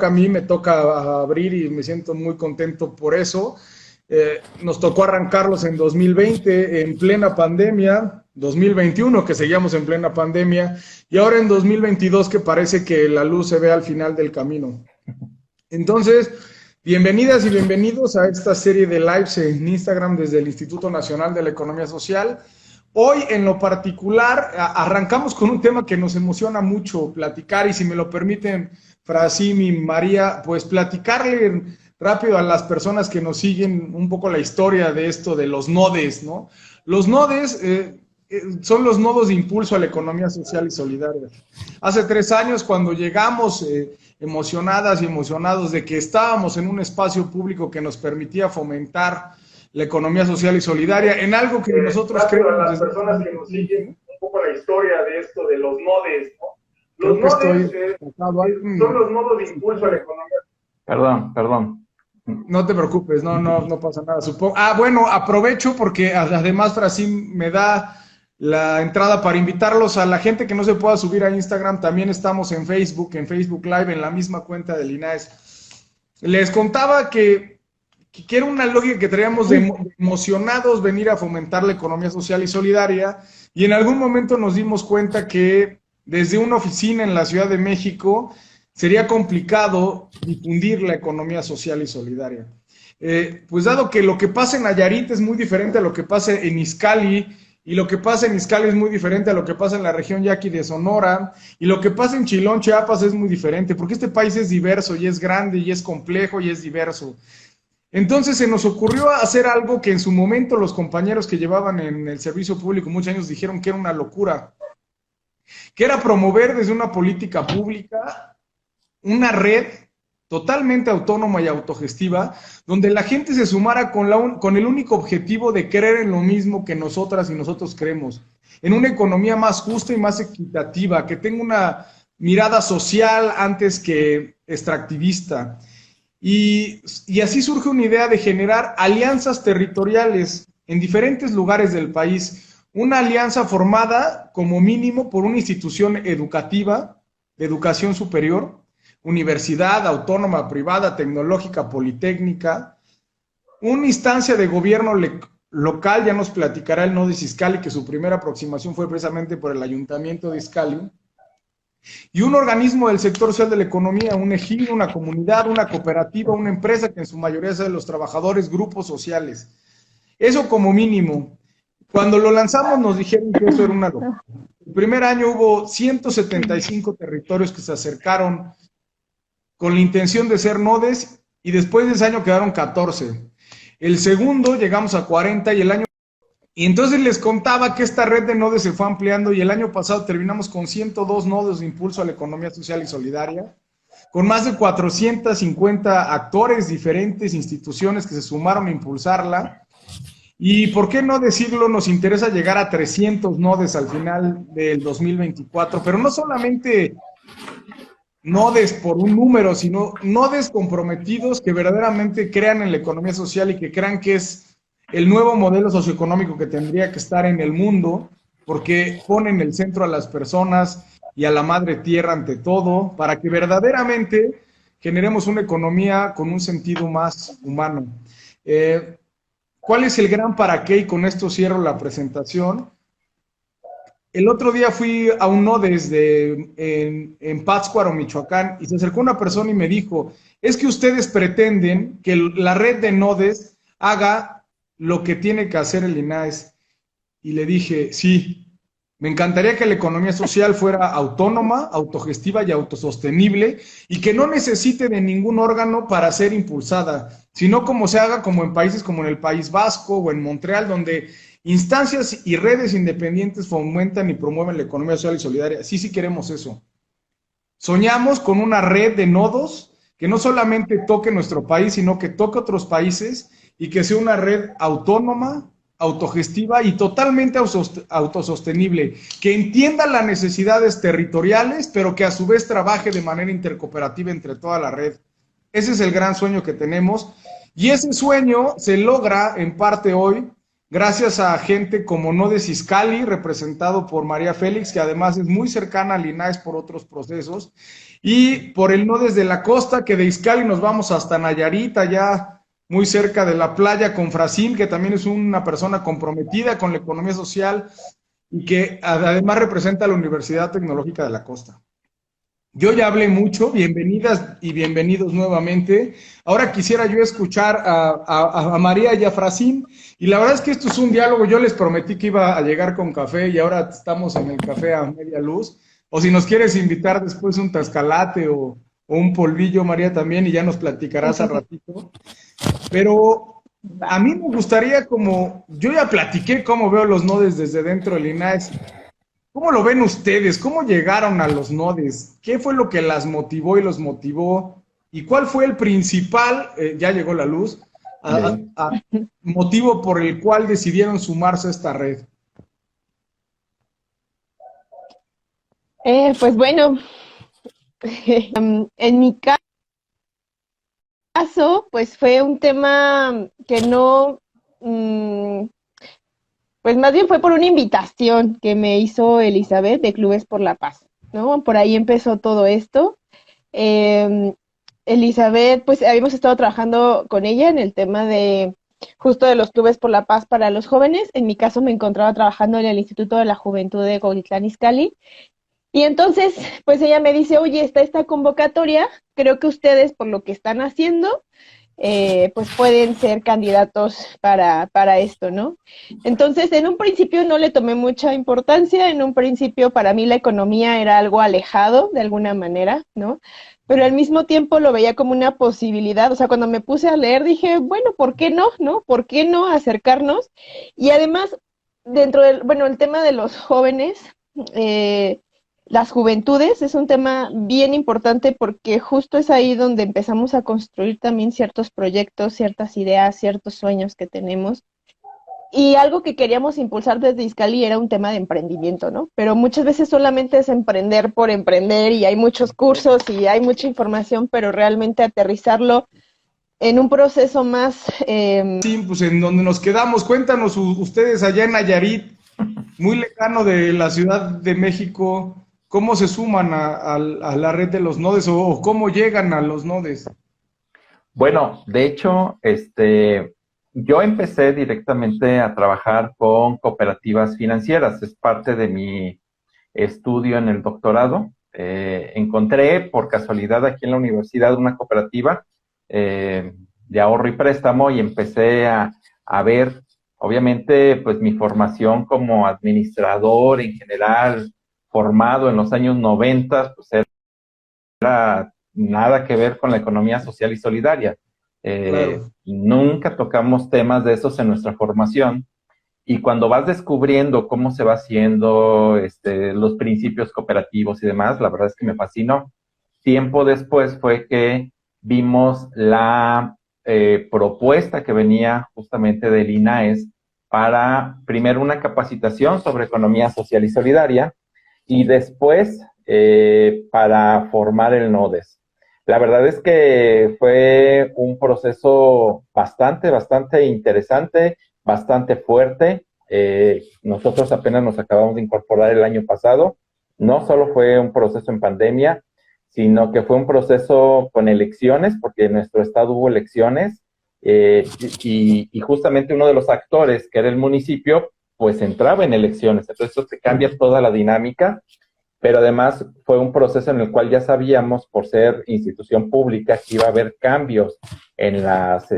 toca a mí, me toca abrir y me siento muy contento por eso. Nos tocó arrancarlos en 2020, en plena pandemia, 2021, que seguíamos en plena pandemia, y ahora en 2022, que parece que la luz se ve al final del camino. Entonces, bienvenidas y bienvenidos a esta serie de lives en Instagram desde el Instituto Nacional de la Economía Social. Hoy, en lo particular, arrancamos con un tema que nos emociona mucho platicar, y si me lo permiten, Frasim y María, pues platicarle rápido a las personas que nos siguen un poco la historia de esto de los nodes, ¿no? Los nodes son los nodos de impulso a la economía social y solidaria. Hace 3 años, cuando llegamos emocionadas y emocionados de que estábamos en un espacio público que nos permitía fomentar la economía social y solidaria, en algo que nosotros creemos... A las personas que nos siguen un poco la historia de esto de los nodes, ¿no? Los nodes son los nodos de impulso a la economía. Perdón. No te preocupes, no pasa nada. Supongo. Bueno, aprovecho porque además Frasim me da la entrada para invitarlos a la gente que no se pueda subir a Instagram. También estamos en Facebook Live, en la misma cuenta del INAES. Les contaba que era una lógica que traíamos de emocionados venir a fomentar la economía social y solidaria, y en algún momento nos dimos cuenta que desde una oficina en la Ciudad de México sería complicado difundir la economía social y solidaria. Pues dado que lo que pasa en Nayarit es muy diferente a lo que pasa en Izcalli, y lo que pasa en Izcalli es muy diferente a lo que pasa en la región Yaqui de Sonora, y lo que pasa en Chilón, Chiapas es muy diferente, porque este país es diverso y es grande y es complejo y es diverso. Entonces se nos ocurrió hacer algo que en su momento los compañeros que llevaban en el servicio público muchos años dijeron que era una locura, que era promover desde una política pública una red totalmente autónoma y autogestiva, donde la gente se sumara con el único objetivo de creer en lo mismo que nosotras y nosotros creemos, en una economía más justa y más equitativa, que tenga una mirada social antes que extractivista. Y así surge una idea de generar alianzas territoriales en diferentes lugares del país, una alianza formada como mínimo por una institución educativa, de educación superior, universidad, autónoma, privada, tecnológica, politécnica, una instancia de gobierno local, ya nos platicará el Nodes Izcalli, que su primera aproximación fue precisamente por el Ayuntamiento de Izcalli, y un organismo del sector social de la economía, un ejido, una comunidad, una cooperativa, una empresa que en su mayoría son de los trabajadores, grupos sociales. Eso como mínimo. Cuando lo lanzamos nos dijeron que eso era una locura. El primer año hubo 175 territorios que se acercaron con la intención de ser nodes, y después de ese año quedaron 14. El segundo llegamos a 40 y entonces les contaba que esta red de nodes se fue ampliando, y el año pasado terminamos con 102 nodos de impulso a la economía social y solidaria, con más de 450 actores, diferentes instituciones que se sumaron a impulsarla. Y por qué no decirlo, nos interesa llegar a 300 nodes al final del 2024, pero no solamente nodes por un número, sino nodes comprometidos que verdaderamente crean en la economía social y que crean que es el nuevo modelo socioeconómico que tendría que estar en el mundo, porque pone en el centro a las personas y a la madre tierra ante todo, para que verdaderamente generemos una economía con un sentido más humano. ¿Cuál es el gran para qué? Y con esto cierro la presentación. El otro día fui a un nodes en Pátzcuaro, Michoacán, y se acercó una persona y me dijo, es que ustedes pretenden que la red de nodes haga lo que tiene que hacer el INAES. Y le dije, sí, me encantaría que la economía social fuera autónoma, autogestiva y autosostenible, y que no necesite de ningún órgano para ser impulsada, sino como se haga como en países como en el País Vasco o en Montreal, donde instancias y redes independientes fomentan y promueven la economía social y solidaria. Sí queremos eso. Soñamos con una red de nodos que no solamente toque nuestro país, sino que toque otros países, y que sea una red autónoma, autogestiva y totalmente autosostenible, que entienda las necesidades territoriales, pero que a su vez trabaje de manera intercooperativa entre toda la red. Ese es el gran sueño que tenemos, y ese sueño se logra en parte hoy gracias a gente como Nodes Iscali, representado por María Félix, que además es muy cercana al INAES por otros procesos, y por el Nodes de la Costa, que de Iscali nos vamos hasta Nayarit, allá muy cerca de la playa, con Fracín, que también es una persona comprometida con la economía social y que además representa a la Universidad Tecnológica de la Costa. Yo ya hablé mucho, bienvenidas y bienvenidos nuevamente. Ahora quisiera yo escuchar a María y a Fracín, y la verdad es que esto es un diálogo. Yo les prometí que iba a llegar con café y ahora estamos en el café a media luz. O si nos quieres invitar después un tascalate o un polvillo, María, también, y ya nos platicarás al ratito. Pero a mí me gustaría, como yo ya platiqué cómo veo los nodes desde dentro del INAES. ¿Cómo lo ven ustedes? ¿Cómo llegaron a los nodes? ¿Qué fue lo que las motivó y los motivó? ¿Y cuál fue el principal, ya llegó la luz, motivo por el cual decidieron sumarse a esta red? Pues bueno, en mi caso, pues fue un tema que no, pues más bien fue por una invitación que me hizo Elizabeth de Clubes por la Paz, ¿no? Por ahí empezó todo esto. Eh, Elizabeth, pues habíamos estado trabajando con ella en el tema de justo de los Clubes por la Paz para los jóvenes. En mi caso me encontraba trabajando en el Instituto de la Juventud de Cuautitlán Izcalli. Y entonces, pues ella me dice, oye, está esta convocatoria, creo que ustedes por lo que están haciendo, pues pueden ser candidatos para esto, ¿no? Entonces, en un principio no le tomé mucha importancia, en un principio para mí la economía era algo alejado de alguna manera, ¿no? Pero al mismo tiempo lo veía como una posibilidad, o sea, cuando me puse a leer dije, bueno, ¿por qué no, no? ¿Por qué no acercarnos? Y además, dentro del, bueno, el tema de los jóvenes, las juventudes es un tema bien importante porque justo es ahí donde empezamos a construir también ciertos proyectos, ciertas ideas, ciertos sueños que tenemos. Y algo que queríamos impulsar desde Izcalli era un tema de emprendimiento, ¿no? Pero muchas veces solamente es emprender por emprender y hay muchos cursos y hay mucha información, pero realmente aterrizarlo en un proceso más... Sí, pues en donde nos quedamos, cuéntanos ustedes allá en Nayarit, muy lejano de la Ciudad de México, ¿cómo se suman a la red de los nodes o cómo llegan a los nodes? Bueno, de hecho, yo empecé directamente a trabajar con cooperativas financieras. Es parte de mi estudio en el doctorado. Encontré por casualidad aquí en la universidad una cooperativa de ahorro y préstamo y empecé a ver, obviamente, pues mi formación como administrador en general, formado en los años 90, pues era nada que ver con la economía social y solidaria. Claro. Nunca tocamos temas de esos en nuestra formación. Y cuando vas descubriendo cómo se va haciendo los principios cooperativos y demás, la verdad es que me fascinó. Tiempo después fue que vimos la propuesta que venía justamente del INAES para, primero, una capacitación sobre economía social y solidaria y después para formar el NODES. La verdad es que fue un proceso bastante interesante, bastante fuerte. Nosotros apenas nos acabamos de incorporar el año pasado. No solo fue un proceso en pandemia, sino que fue un proceso con elecciones, porque en nuestro estado hubo elecciones, y justamente uno de los actores, que era el municipio, pues entraba en elecciones. Entonces eso te cambia toda la dinámica, pero además fue un proceso en el cual ya sabíamos, por ser institución pública, que iba a haber cambios en las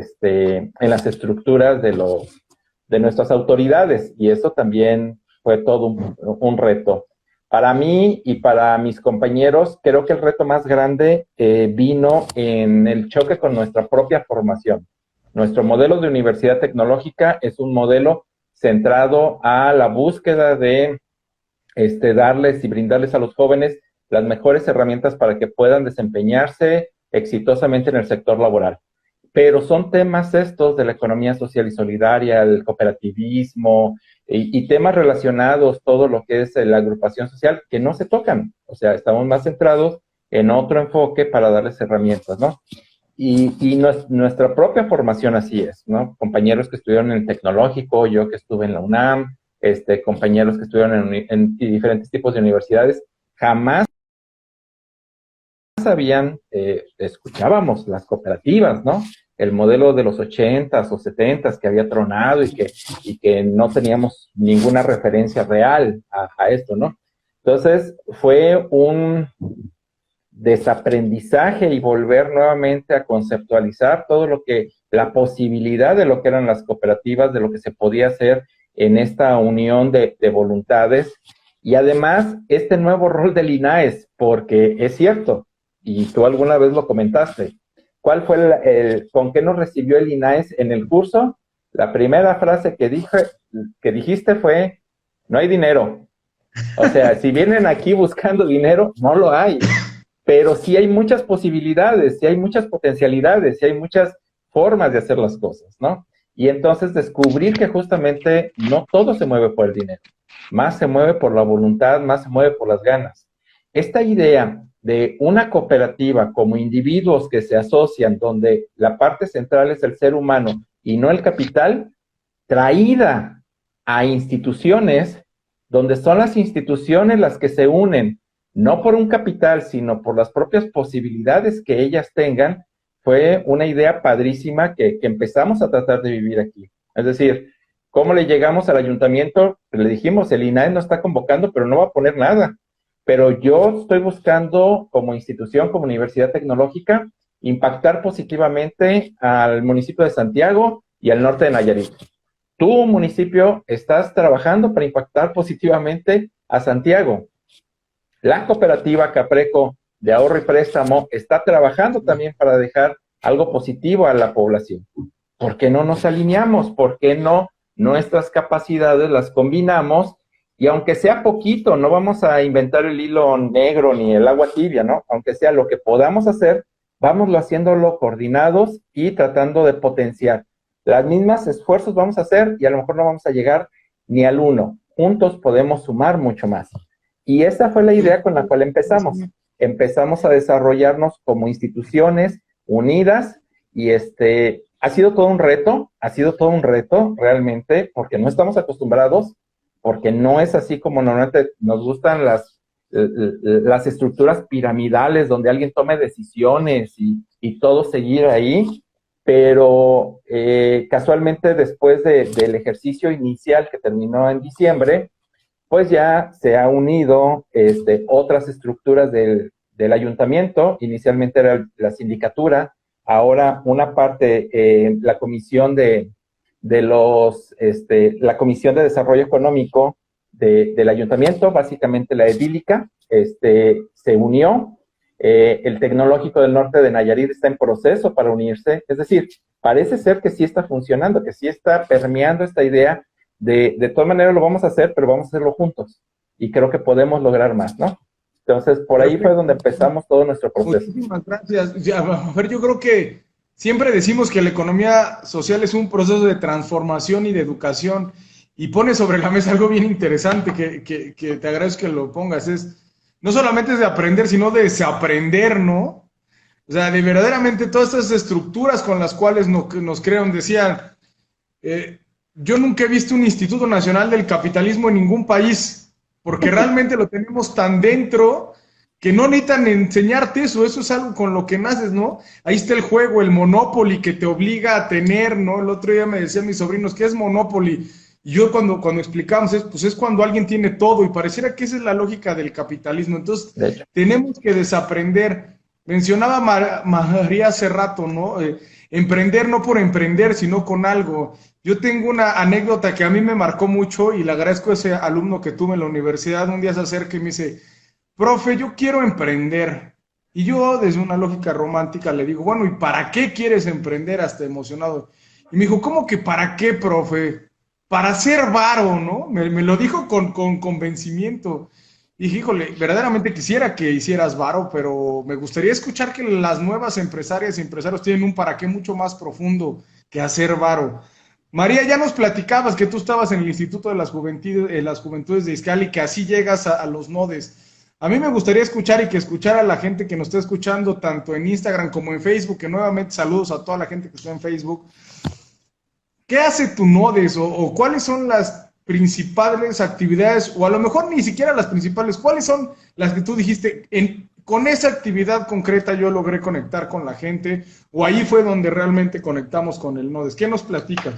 estructuras de nuestras autoridades, y eso también fue todo un reto. Para mí y para mis compañeros, creo que el reto más grande vino en el choque con nuestra propia formación. Nuestro modelo de universidad tecnológica es un modelo centrado a la búsqueda de darles y brindarles a los jóvenes las mejores herramientas para que puedan desempeñarse exitosamente en el sector laboral. Pero son temas estos de la economía social y solidaria, el cooperativismo y temas relacionados, todo lo que es la agrupación social, que no se tocan. O sea, estamos más centrados en otro enfoque para darles herramientas, ¿no? Nuestra propia formación así es, ¿no? Compañeros que estudiaron en el tecnológico, yo que estuve en la UNAM, compañeros que estudiaron en diferentes tipos de universidades, jamás escuchábamos las cooperativas, ¿no? El modelo de los 80s o 70s que había tronado y que no teníamos ninguna referencia real a esto, ¿no? Entonces, fue un desaprendizaje y volver nuevamente a conceptualizar todo la posibilidad de lo que eran las cooperativas, de lo que se podía hacer en esta unión de voluntades, y además este nuevo rol del INAES, porque es cierto, y tú alguna vez lo comentaste, ¿cuál fue con qué nos recibió el INAES en el curso? La primera frase que dijiste fue, no hay dinero. O sea, si vienen aquí buscando dinero, no lo hay. Pero sí hay muchas posibilidades, sí hay muchas potencialidades, sí hay muchas formas de hacer las cosas, ¿no? Y entonces descubrir que justamente no todo se mueve por el dinero, más se mueve por la voluntad, más se mueve por las ganas. Esta idea de una cooperativa como individuos que se asocian, donde la parte central es el ser humano y no el capital, traída a instituciones, donde son las instituciones las que se unen, no por un capital, sino por las propias posibilidades que ellas tengan, fue una idea padrísima que empezamos a tratar de vivir aquí. Es decir, ¿cómo le llegamos al ayuntamiento? Le dijimos, el INAE no está convocando, pero no va a poner nada. Pero yo estoy buscando, como institución, como Universidad Tecnológica, impactar positivamente al municipio de Santiago y al norte de Nayarit. Tu municipio estás trabajando para impactar positivamente a Santiago. La cooperativa Capreco de ahorro y préstamo está trabajando también para dejar algo positivo a la población. ¿Por qué no nos alineamos? ¿Por qué no nuestras capacidades las combinamos? Y aunque sea poquito, no vamos a inventar el hilo negro ni el agua tibia, ¿no? Aunque sea lo que podamos hacer, vámoslo haciéndolo coordinados y tratando de potenciar. Las mismas esfuerzos vamos a hacer y a lo mejor no vamos a llegar ni al 1. Juntos podemos sumar mucho más. Y esa fue la idea con la cual empezamos. Empezamos a desarrollarnos como instituciones unidas y ha sido todo un reto realmente, porque no estamos acostumbrados, porque no es así como normalmente nos gustan las estructuras piramidales donde alguien tome decisiones y todo seguir ahí, pero casualmente después del ejercicio inicial que terminó en diciembre, pues ya se ha unido otras estructuras del ayuntamiento. Inicialmente era la sindicatura, ahora una parte, la comisión la Comisión de Desarrollo Económico del ayuntamiento, básicamente la edílica, se unió. El Tecnológico del Norte de Nayarit está en proceso para unirse. Es decir, parece ser que sí está funcionando, que sí está permeando esta idea de todas maneras lo vamos a hacer, pero vamos a hacerlo juntos. Y creo que podemos lograr más, ¿no? Entonces, por ahí fue donde empezamos todo nuestro proceso. Muchísimas gracias. A ver, yo creo que siempre decimos que la economía social es un proceso de transformación y de educación. Y pone sobre la mesa algo bien interesante que te agradezco que lo pongas. No solamente es de aprender, sino de desaprender, ¿no? O sea, de verdaderamente todas estas estructuras con las cuales nos crearon, decían... yo nunca he visto un Instituto Nacional del Capitalismo en ningún país, porque realmente lo tenemos tan dentro que no necesitan enseñarte eso es algo con lo que naces, ¿no? Ahí está el juego, el Monopoly que te obliga a tener, ¿no? El otro día me decían mis sobrinos, ¿qué es Monopoly? Y yo cuando explicamos, pues es cuando alguien tiene todo, y pareciera que esa es la lógica del capitalismo. Entonces, tenemos que desaprender. Mencionaba María hace rato, ¿no? Emprender no por emprender, sino con algo. Yo tengo una anécdota que a mí me marcó mucho y le agradezco a ese alumno que tuve en la universidad. Un día se acerca y me dice, profe, yo quiero emprender. Y yo, desde una lógica romántica, le digo, bueno, ¿y para qué quieres emprender? Hasta emocionado. Y me dijo, ¿cómo que para qué, profe? Para hacer varo, ¿no? Me lo dijo con convencimiento. Y dije, híjole, verdaderamente quisiera que hicieras varo, pero me gustaría escuchar que las nuevas empresarias y empresarios tienen un para qué mucho más profundo que hacer varo. María, ya nos platicabas que tú estabas en el Instituto de las Juventudes de Izcalli, que así llegas a los nodes. A mí me gustaría escuchar y que escuchara a la gente que nos está escuchando tanto en Instagram como en Facebook, que nuevamente saludos a toda la gente que está en Facebook. ¿Qué hace tu Nodes o cuáles son las principales actividades, o a lo mejor ni siquiera las principales, cuáles son las que tú dijiste, con esa actividad concreta yo logré conectar con la gente, o ahí fue donde realmente conectamos con el Nodes? ¿Qué nos platicas?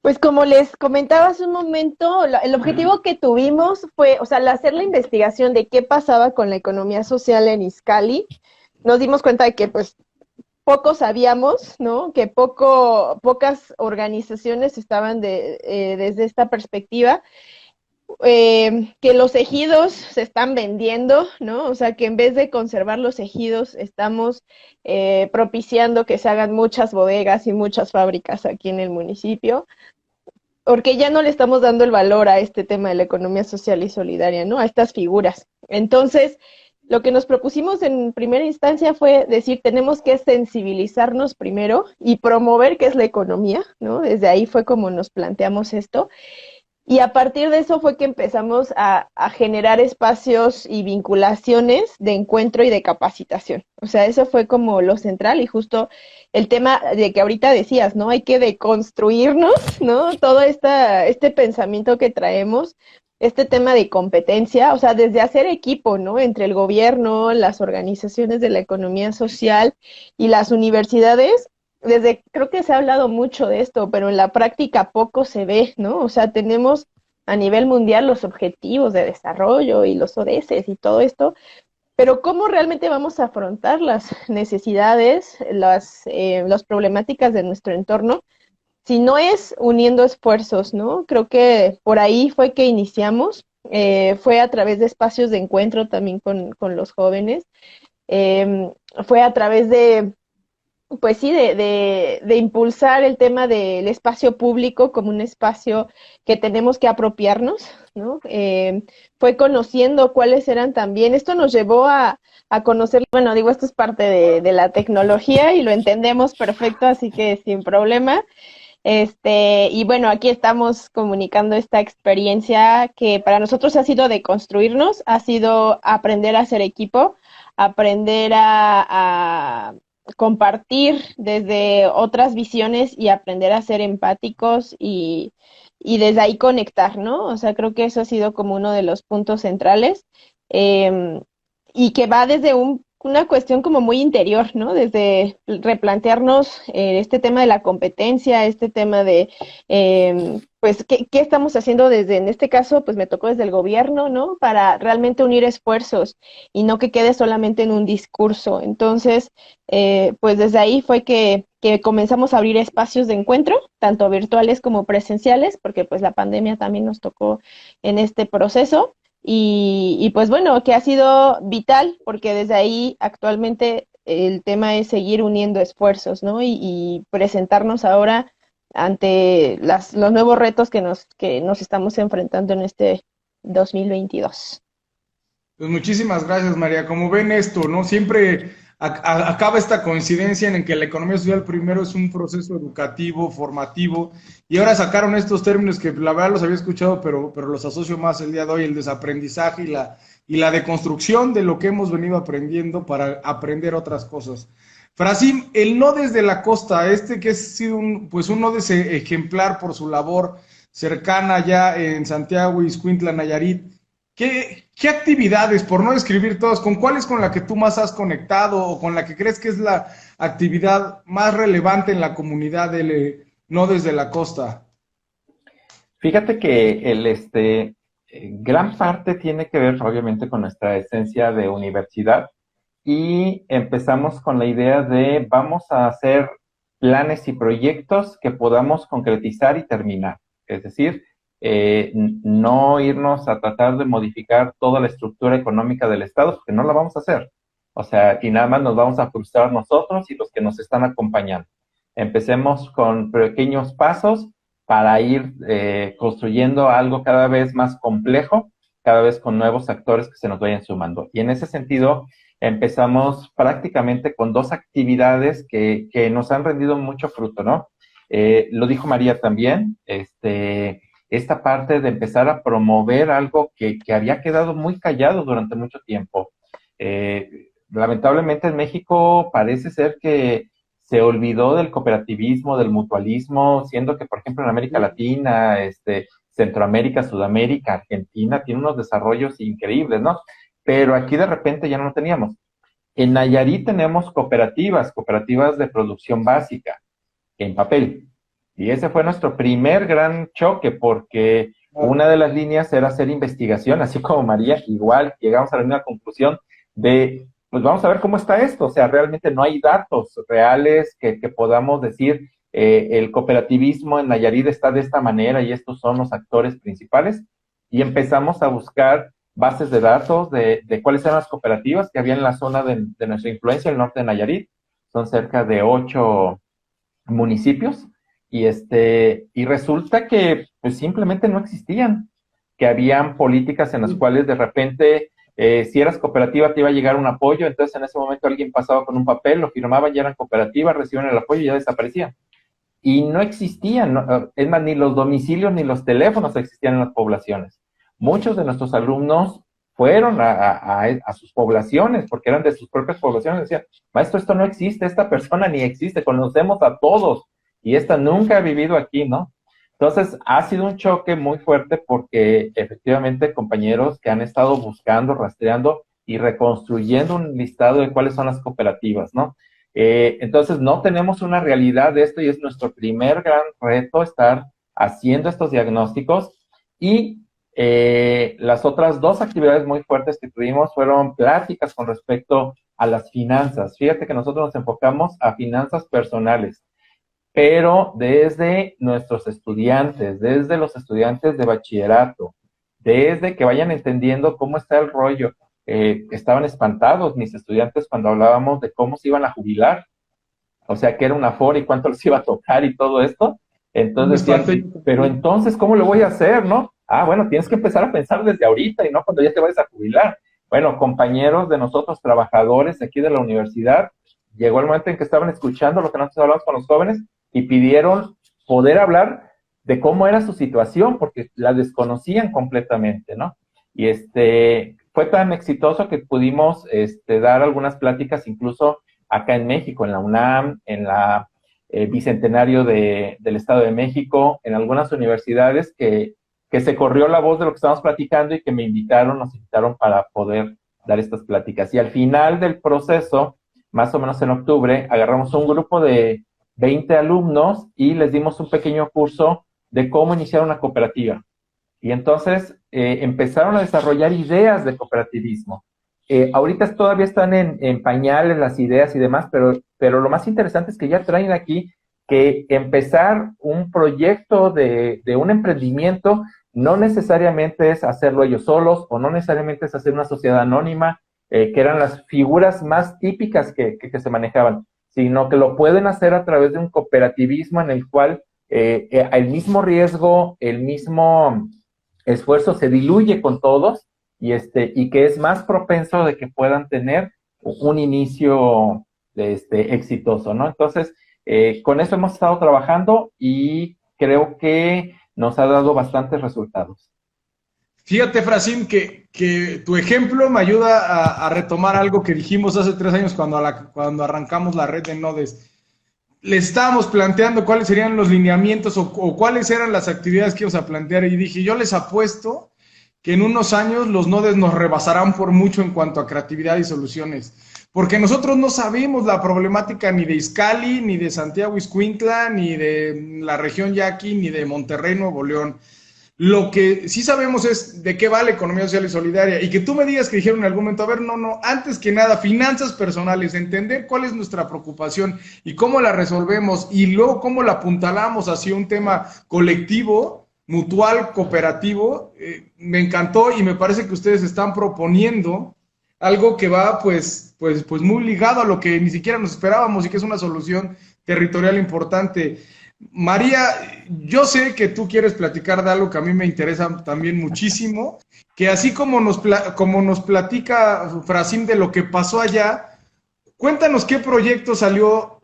Pues como les comentaba hace un momento, el objetivo que tuvimos fue, o sea, al hacer la investigación de qué pasaba con la economía social en Izcalli, nos dimos cuenta de que pues poco sabíamos, ¿no? Que pocas organizaciones estaban desde esta perspectiva, que los ejidos se están vendiendo, ¿no? O sea, que en vez de conservar los ejidos, estamos propiciando que se hagan muchas bodegas y muchas fábricas aquí en el municipio, porque ya no le estamos dando el valor a este tema de la economía social y solidaria, ¿no? A estas figuras. Entonces, lo que nos propusimos en primera instancia fue decir, tenemos que sensibilizarnos primero y promover qué es la economía, ¿no? Desde ahí fue como nos planteamos esto. Y a partir de eso fue que empezamos a generar espacios y vinculaciones de encuentro y de capacitación. O sea, eso fue como lo central y justo el tema de que ahorita decías, ¿no? Hay que deconstruirnos, ¿no? Todo este pensamiento que traemos, este tema de competencia, o sea, desde hacer equipo, ¿no? Entre el gobierno, las organizaciones de la economía social y las universidades. Creo que se ha hablado mucho de esto, pero en la práctica poco se ve, ¿no? O sea, tenemos a nivel mundial los objetivos de desarrollo y los ODS y todo esto, pero ¿cómo realmente vamos a afrontar las necesidades, las problemáticas de nuestro entorno si no es uniendo esfuerzos, ¿no? Creo que por ahí fue que iniciamos, fue a través de espacios de encuentro también con los jóvenes, fue a través de pues sí, de impulsar el tema del espacio público como un espacio que tenemos que apropiarnos, ¿no? Fue conociendo cuáles eran también, esto nos llevó a conocer, bueno, digo, esto es parte de la tecnología y lo entendemos perfecto, así que sin problema. Y bueno, aquí estamos comunicando esta experiencia que para nosotros ha sido de construirnos, ha sido aprender a hacer equipo, aprender a compartir desde otras visiones y aprender a ser empáticos y desde ahí conectar, ¿no? O sea, creo que eso ha sido como uno de los puntos centrales y que va desde una cuestión como muy interior, ¿no? Desde replantearnos este tema de la competencia, este tema de, pues, ¿qué estamos haciendo desde, en este caso, pues me tocó desde el gobierno, ¿no? Para realmente unir esfuerzos y no que quede solamente en un discurso. Entonces, pues desde ahí fue que comenzamos a abrir espacios de encuentro, tanto virtuales como presenciales, porque pues la pandemia también nos tocó en este proceso. Y pues bueno, que ha sido vital porque desde ahí actualmente el tema es seguir uniendo esfuerzos, ¿no? Y presentarnos ahora ante los nuevos retos que nos estamos enfrentando en este 2022. Pues muchísimas gracias, María. Como ven esto, ¿no? Siempre acaba esta coincidencia en que la economía social primero es un proceso educativo, formativo, y ahora sacaron estos términos que la verdad los había escuchado, pero los asocio más el día de hoy, el desaprendizaje y la deconstrucción de lo que hemos venido aprendiendo para aprender otras cosas. Frasim, el no desde la costa, que ha sido un Nodes ejemplar por su labor cercana ya en Santiago, Ixcuintla, Nayarit. ¿Qué actividades, por no describir todas, con cuál es con la que tú más has conectado o con la que crees que es la actividad más relevante en la comunidad no desde la costa? Fíjate que gran parte tiene que ver obviamente con nuestra esencia de universidad y empezamos con la idea de vamos a hacer planes y proyectos que podamos concretizar y terminar. Es decir, no irnos a tratar de modificar toda la estructura económica del Estado, porque no la vamos a hacer. O sea, y nada más nos vamos a frustrar nosotros y los que nos están acompañando. Empecemos con pequeños pasos para ir construyendo algo cada vez más complejo, cada vez con nuevos actores que se nos vayan sumando. Y en ese sentido, empezamos prácticamente con 2 actividades que nos han rendido mucho fruto, ¿no? Lo dijo María también, esta parte de empezar a promover algo que había quedado muy callado durante mucho tiempo. Lamentablemente en México parece ser que se olvidó del cooperativismo, del mutualismo, siendo que, por ejemplo, en América Latina, Centroamérica, Sudamérica, Argentina, tiene unos desarrollos increíbles, ¿no? Pero aquí de repente ya no lo teníamos. En Nayarit tenemos cooperativas de producción básica, en papel. Y ese fue nuestro primer gran choque, porque una de las líneas era hacer investigación, así como María, igual llegamos a la misma conclusión de, pues vamos a ver cómo está esto, o sea, realmente no hay datos reales que podamos decir, el cooperativismo en Nayarit está de esta manera y estos son los actores principales, y empezamos a buscar bases de datos de cuáles eran las cooperativas que había en la zona de nuestra influencia, el norte de Nayarit. Son cerca de 8 municipios, y resulta que pues simplemente no existían, que habían políticas en las cuales de repente, si eras cooperativa te iba a llegar un apoyo, entonces en ese momento alguien pasaba con un papel, lo firmaban, ya eran cooperativas, recibían el apoyo y ya desaparecían. Y no existían, ¿no? Es más, ni los domicilios ni los teléfonos existían en las poblaciones. Muchos de nuestros alumnos fueron a sus poblaciones, porque eran de sus propias poblaciones, decían, maestro, esto no existe, esta persona ni existe, conocemos a todos, y esta nunca ha vivido aquí, ¿no? Entonces, ha sido un choque muy fuerte porque efectivamente compañeros que han estado buscando, rastreando y reconstruyendo un listado de cuáles son las cooperativas, ¿no? Entonces, no tenemos una realidad de esto y es nuestro primer gran reto estar haciendo estos diagnósticos. Y las otras 2 actividades muy fuertes que tuvimos fueron pláticas con respecto a las finanzas. Fíjate que nosotros nos enfocamos a finanzas personales, pero desde nuestros estudiantes, desde los estudiantes de bachillerato, desde que vayan entendiendo cómo está el rollo. Estaban espantados mis estudiantes cuando hablábamos de cómo se iban a jubilar, o sea, que era una Afore y cuánto les iba a tocar y todo esto. Entonces decían, pero entonces, ¿cómo lo voy a hacer, no? Ah, bueno, tienes que empezar a pensar desde ahorita y no cuando ya te vayas a jubilar. Bueno, compañeros de nosotros, trabajadores aquí de la universidad, llegó el momento en que estaban escuchando lo que nosotros hablamos con los jóvenes y pidieron poder hablar de cómo era su situación, porque la desconocían completamente, ¿no? Y fue tan exitoso que pudimos dar algunas pláticas incluso acá en México, en la UNAM, en la Bicentenario del Estado de México, en algunas universidades que se corrió la voz de lo que estábamos platicando y que nos invitaron para poder dar estas pláticas. Y al final del proceso, más o menos en octubre, agarramos un grupo de 20 alumnos y les dimos un pequeño curso de cómo iniciar una cooperativa. Y entonces empezaron a desarrollar ideas de cooperativismo. Ahorita todavía están en pañales las ideas y demás, pero lo más interesante es que ya traen aquí que empezar un proyecto de un emprendimiento no necesariamente es hacerlo ellos solos o no necesariamente es hacer una sociedad anónima, que eran las figuras más típicas que se manejaban, sino que lo pueden hacer a través de un cooperativismo en el cual el mismo riesgo, el mismo esfuerzo se diluye con todos y que es más propenso de que puedan tener un inicio exitoso, ¿no? Entonces, con eso hemos estado trabajando y creo que nos ha dado bastantes resultados. Fíjate, Fracim, que tu ejemplo me ayuda a retomar algo que dijimos hace 3 años cuando arrancamos la red de nodes. Le estábamos planteando cuáles serían los lineamientos o cuáles eran las actividades que íbamos a plantear y dije, yo les apuesto que en unos años los nodes nos rebasarán por mucho en cuanto a creatividad y soluciones, porque nosotros no sabemos la problemática ni de Izcalli, ni de Santiago Ixcuintla, ni de la región Yaqui, ni de Monterrey, Nuevo León. Lo que sí sabemos es de qué va la economía social y solidaria. Y que tú me digas que dijeron en algún momento, a ver, no, antes que nada, finanzas personales, entender cuál es nuestra preocupación y cómo la resolvemos y luego cómo la apuntalamos hacia un tema colectivo, mutual, cooperativo. Me encantó y me parece que ustedes están proponiendo algo que va pues muy ligado a lo que ni siquiera nos esperábamos y que es una solución territorial importante. María, yo sé que tú quieres platicar de algo que a mí me interesa también muchísimo, que así como nos platica Fracim de lo que pasó allá, cuéntanos qué proyecto salió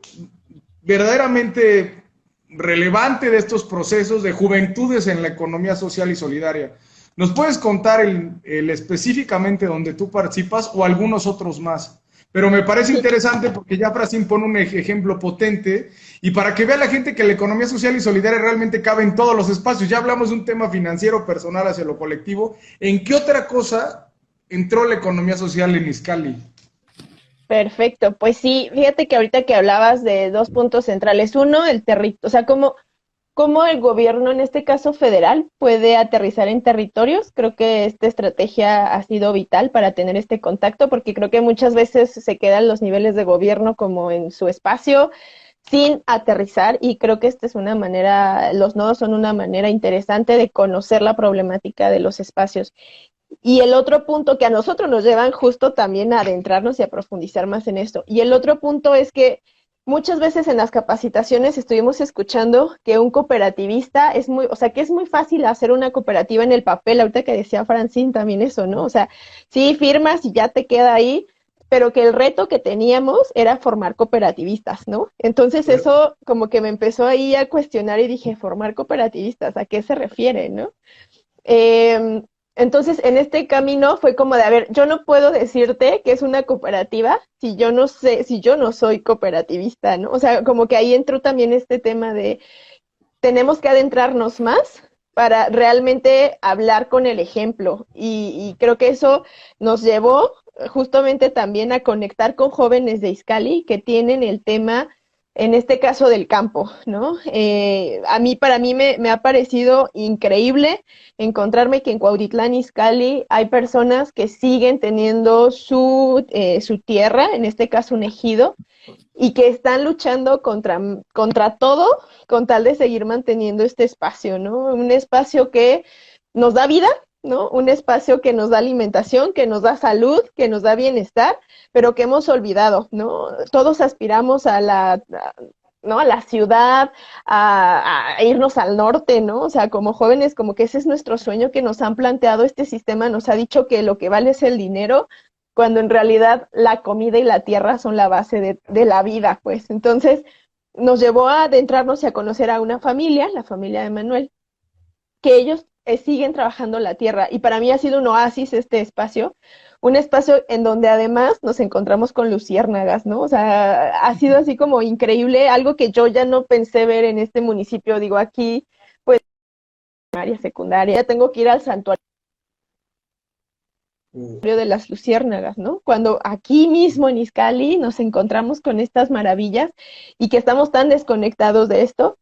verdaderamente relevante de estos procesos de juventudes en la economía social y solidaria. ¿Nos puedes contar específicamente donde tú participas o algunos otros más? Pero me parece interesante porque ya Frasín pone un ejemplo potente y para que vea la gente que la economía social y solidaria realmente cabe en todos los espacios. Ya hablamos de un tema financiero, personal hacia lo colectivo. ¿En qué otra cosa entró la economía social en Izcalli? Perfecto, pues sí, fíjate que ahorita que hablabas de dos puntos centrales. Uno, el territorio, o sea, cómo el gobierno, en este caso federal, puede aterrizar en territorios. Creo que esta estrategia ha sido vital para tener este contacto, porque creo que muchas veces se quedan los niveles de gobierno como en su espacio, sin aterrizar, y creo que esta es una manera, los nodos son una manera interesante de conocer la problemática de los espacios. Y el otro punto que a nosotros nos llevan justo también a adentrarnos y a profundizar más en esto. Y el otro punto es que muchas veces en las capacitaciones estuvimos escuchando que un cooperativista es muy, o sea, que es muy fácil hacer una cooperativa en el papel, ahorita que decía Francine también eso, ¿no? O sea, sí firmas y ya te queda ahí, pero que el reto que teníamos era formar cooperativistas, ¿no? Entonces eso como que me empezó ahí a cuestionar y dije, formar cooperativistas, ¿a qué se refiere, no? Eh, entonces, en este camino fue como de, a ver, yo no puedo decirte que es una cooperativa si yo no sé, si yo no soy cooperativista, ¿no? O sea, como que ahí entró también este tema de tenemos que adentrarnos más para realmente hablar con el ejemplo. Y creo que eso nos llevó justamente también a conectar con jóvenes de Izcalli que tienen el tema, en este caso del campo, ¿no? Para mí me ha parecido increíble encontrarme que en Cuautitlán Izcalli hay personas que siguen teniendo su tierra, en este caso un ejido, y que están luchando contra todo con tal de seguir manteniendo este espacio, ¿no? Un espacio que nos da vida, ¿no? Un espacio que nos da alimentación, que nos da salud, que nos da bienestar, pero que hemos olvidado, ¿no? Todos aspiramos ¿no? A la ciudad, a irnos al norte, ¿no? O sea, como jóvenes, como que ese es nuestro sueño que nos han planteado este sistema, nos ha dicho que lo que vale es el dinero, cuando en realidad la comida y la tierra son la base de la vida, pues. Entonces, nos llevó a adentrarnos y a conocer a una familia, la familia de Manuel, que ellos siguen trabajando la tierra. Y para mí ha sido un oasis este espacio, un espacio en donde además nos encontramos con luciérnagas, ¿no? O sea, ha sido así como increíble, algo que yo ya no pensé ver en este municipio. Digo, aquí, pues, primaria, secundaria, ya tengo que ir al santuario de las luciérnagas, ¿no? Cuando aquí mismo en Izcalli nos encontramos con estas maravillas y que estamos tan desconectados de esto.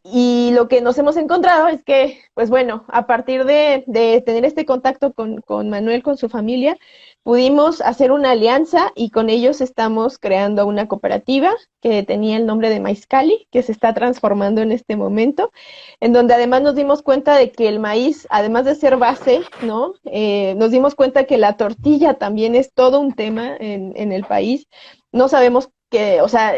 Y lo que nos hemos encontrado es que, pues bueno, a partir de tener este contacto con Manuel, con su familia, pudimos hacer una alianza y con ellos estamos creando una cooperativa que tenía el nombre de Maizcalli, que se está transformando en este momento, en donde además nos dimos cuenta de que el maíz, además de ser base, ¿no? Nos dimos cuenta que la tortilla también es todo un tema en el país. No sabemos que, o sea,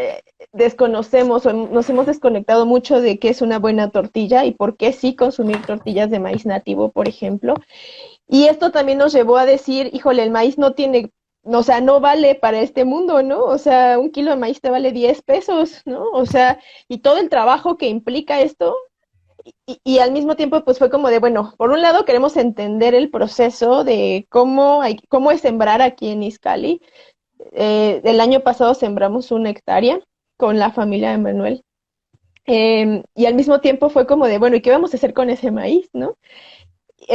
desconocemos o nos hemos desconectado mucho de qué es una buena tortilla y por qué sí consumir tortillas de maíz nativo, por ejemplo. Y esto también nos llevó a decir, híjole, el maíz no tiene, o sea, no vale para este mundo, ¿no? O sea, un kilo de maíz te vale 10 pesos, ¿no? O sea, y todo el trabajo que implica esto, y al mismo tiempo, pues fue como de, bueno, por un lado queremos entender el proceso de cómo es sembrar aquí en Izcalli. El año pasado sembramos 1 hectárea con la familia de Manuel. Y al mismo tiempo fue como de, bueno, ¿y qué vamos a hacer con ese maíz, no?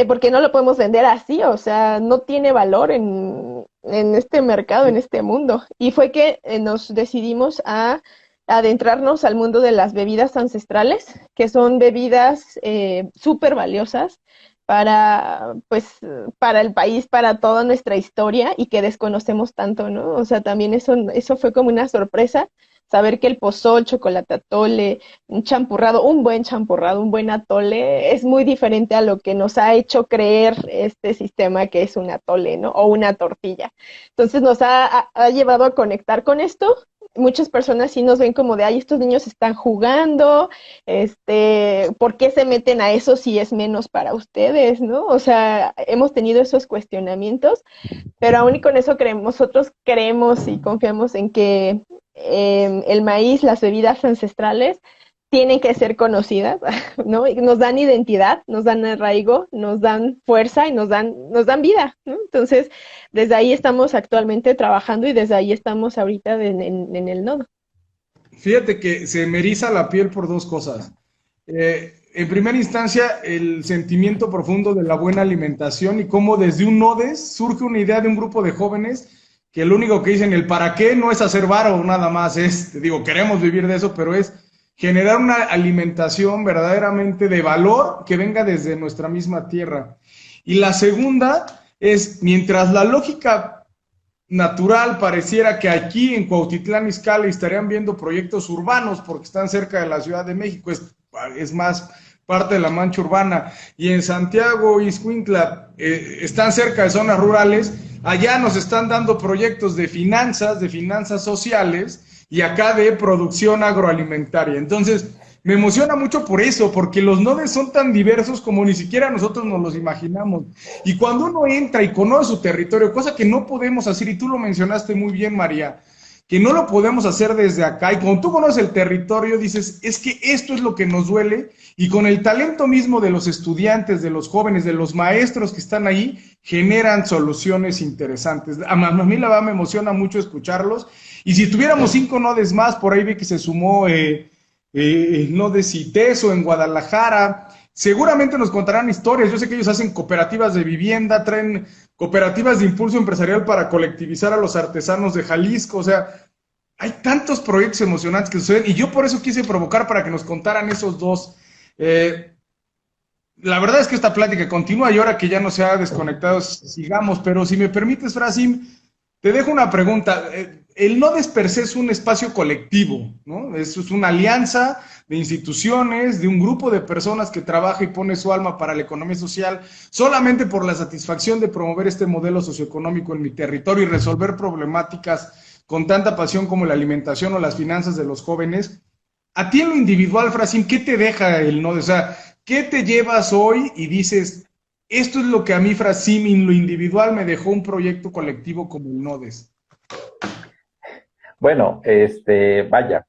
Porque no lo podemos vender así, o sea, no tiene valor en este mercado, en este mundo. Y fue que nos decidimos a adentrarnos al mundo de las bebidas ancestrales, que son bebidas súper valiosas pues, para el país, para toda nuestra historia y que desconocemos tanto, ¿no? O sea, también eso fue como una sorpresa, saber que el pozol, chocolate atole, un buen champurrado, un buen atole, es muy diferente a lo que nos ha hecho creer este sistema que es un atole, ¿no? O una tortilla. Entonces nos ha llevado a conectar con esto. Muchas personas sí nos ven como de, ay, estos niños están jugando, ¿por qué se meten a eso si es menos para ustedes, no? O sea, hemos tenido esos cuestionamientos, pero aún y con eso nosotros creemos y confiamos en que el maíz, las bebidas ancestrales, tienen que ser conocidas, ¿no? Y nos dan identidad, nos dan arraigo, nos dan fuerza y nos dan vida, ¿no? Entonces, desde ahí estamos actualmente trabajando y desde ahí estamos ahorita en el nodo. Fíjate que se me eriza la piel por dos cosas. En primera instancia, el sentimiento profundo de la buena alimentación y cómo desde un NODES surge una idea de un grupo de jóvenes que lo único que dicen el para qué no es hacer varo nada más, digo, queremos vivir de eso, pero es generar una alimentación verdaderamente de valor que venga desde nuestra misma tierra. Y la segunda es, mientras la lógica natural pareciera que aquí en Cuautitlán Izcalli estarían viendo proyectos urbanos porque están cerca de la Ciudad de México, es más parte de la mancha urbana, y en Santiago, Ixcuintla, están cerca de zonas rurales, allá nos están dando proyectos de finanzas sociales, y acá de producción agroalimentaria. Entonces, me emociona mucho por eso, porque los nodes son tan diversos como ni siquiera nosotros nos los imaginamos. Y cuando uno entra y conoce su territorio, cosa que no podemos hacer, y tú lo mencionaste muy bien, María, que no lo podemos hacer desde acá, y cuando tú conoces el territorio, dices, es que esto es lo que nos duele, y con el talento mismo de los estudiantes, de los jóvenes, de los maestros que están ahí, generan soluciones interesantes. A mí la verdad me emociona mucho escucharlos, y si tuviéramos 5 nodes más, por ahí vi que se sumó nodes ITESO en Guadalajara, seguramente nos contarán historias. Yo sé que ellos hacen cooperativas de vivienda, traen cooperativas de impulso empresarial para colectivizar a los artesanos de Jalisco. O sea, hay tantos proyectos emocionantes que suceden, y yo por eso quise provocar para que nos contaran esos dos. La verdad es que esta plática continúa, y ahora que ya no se ha desconectado, sigamos, pero si me permites, Frasim, te dejo una pregunta. El NODES per se es un espacio colectivo, ¿no? Es una alianza de instituciones, de un grupo de personas que trabaja y pone su alma para la economía social, solamente por la satisfacción de promover este modelo socioeconómico en mi territorio y resolver problemáticas con tanta pasión como la alimentación o las finanzas de los jóvenes. A ti en lo individual, Frasim, ¿qué te deja el NODES? O sea, ¿qué te llevas hoy y dices, esto es lo que a mí, Frasim, en lo individual me dejó un proyecto colectivo como el NODES? Bueno, vaya,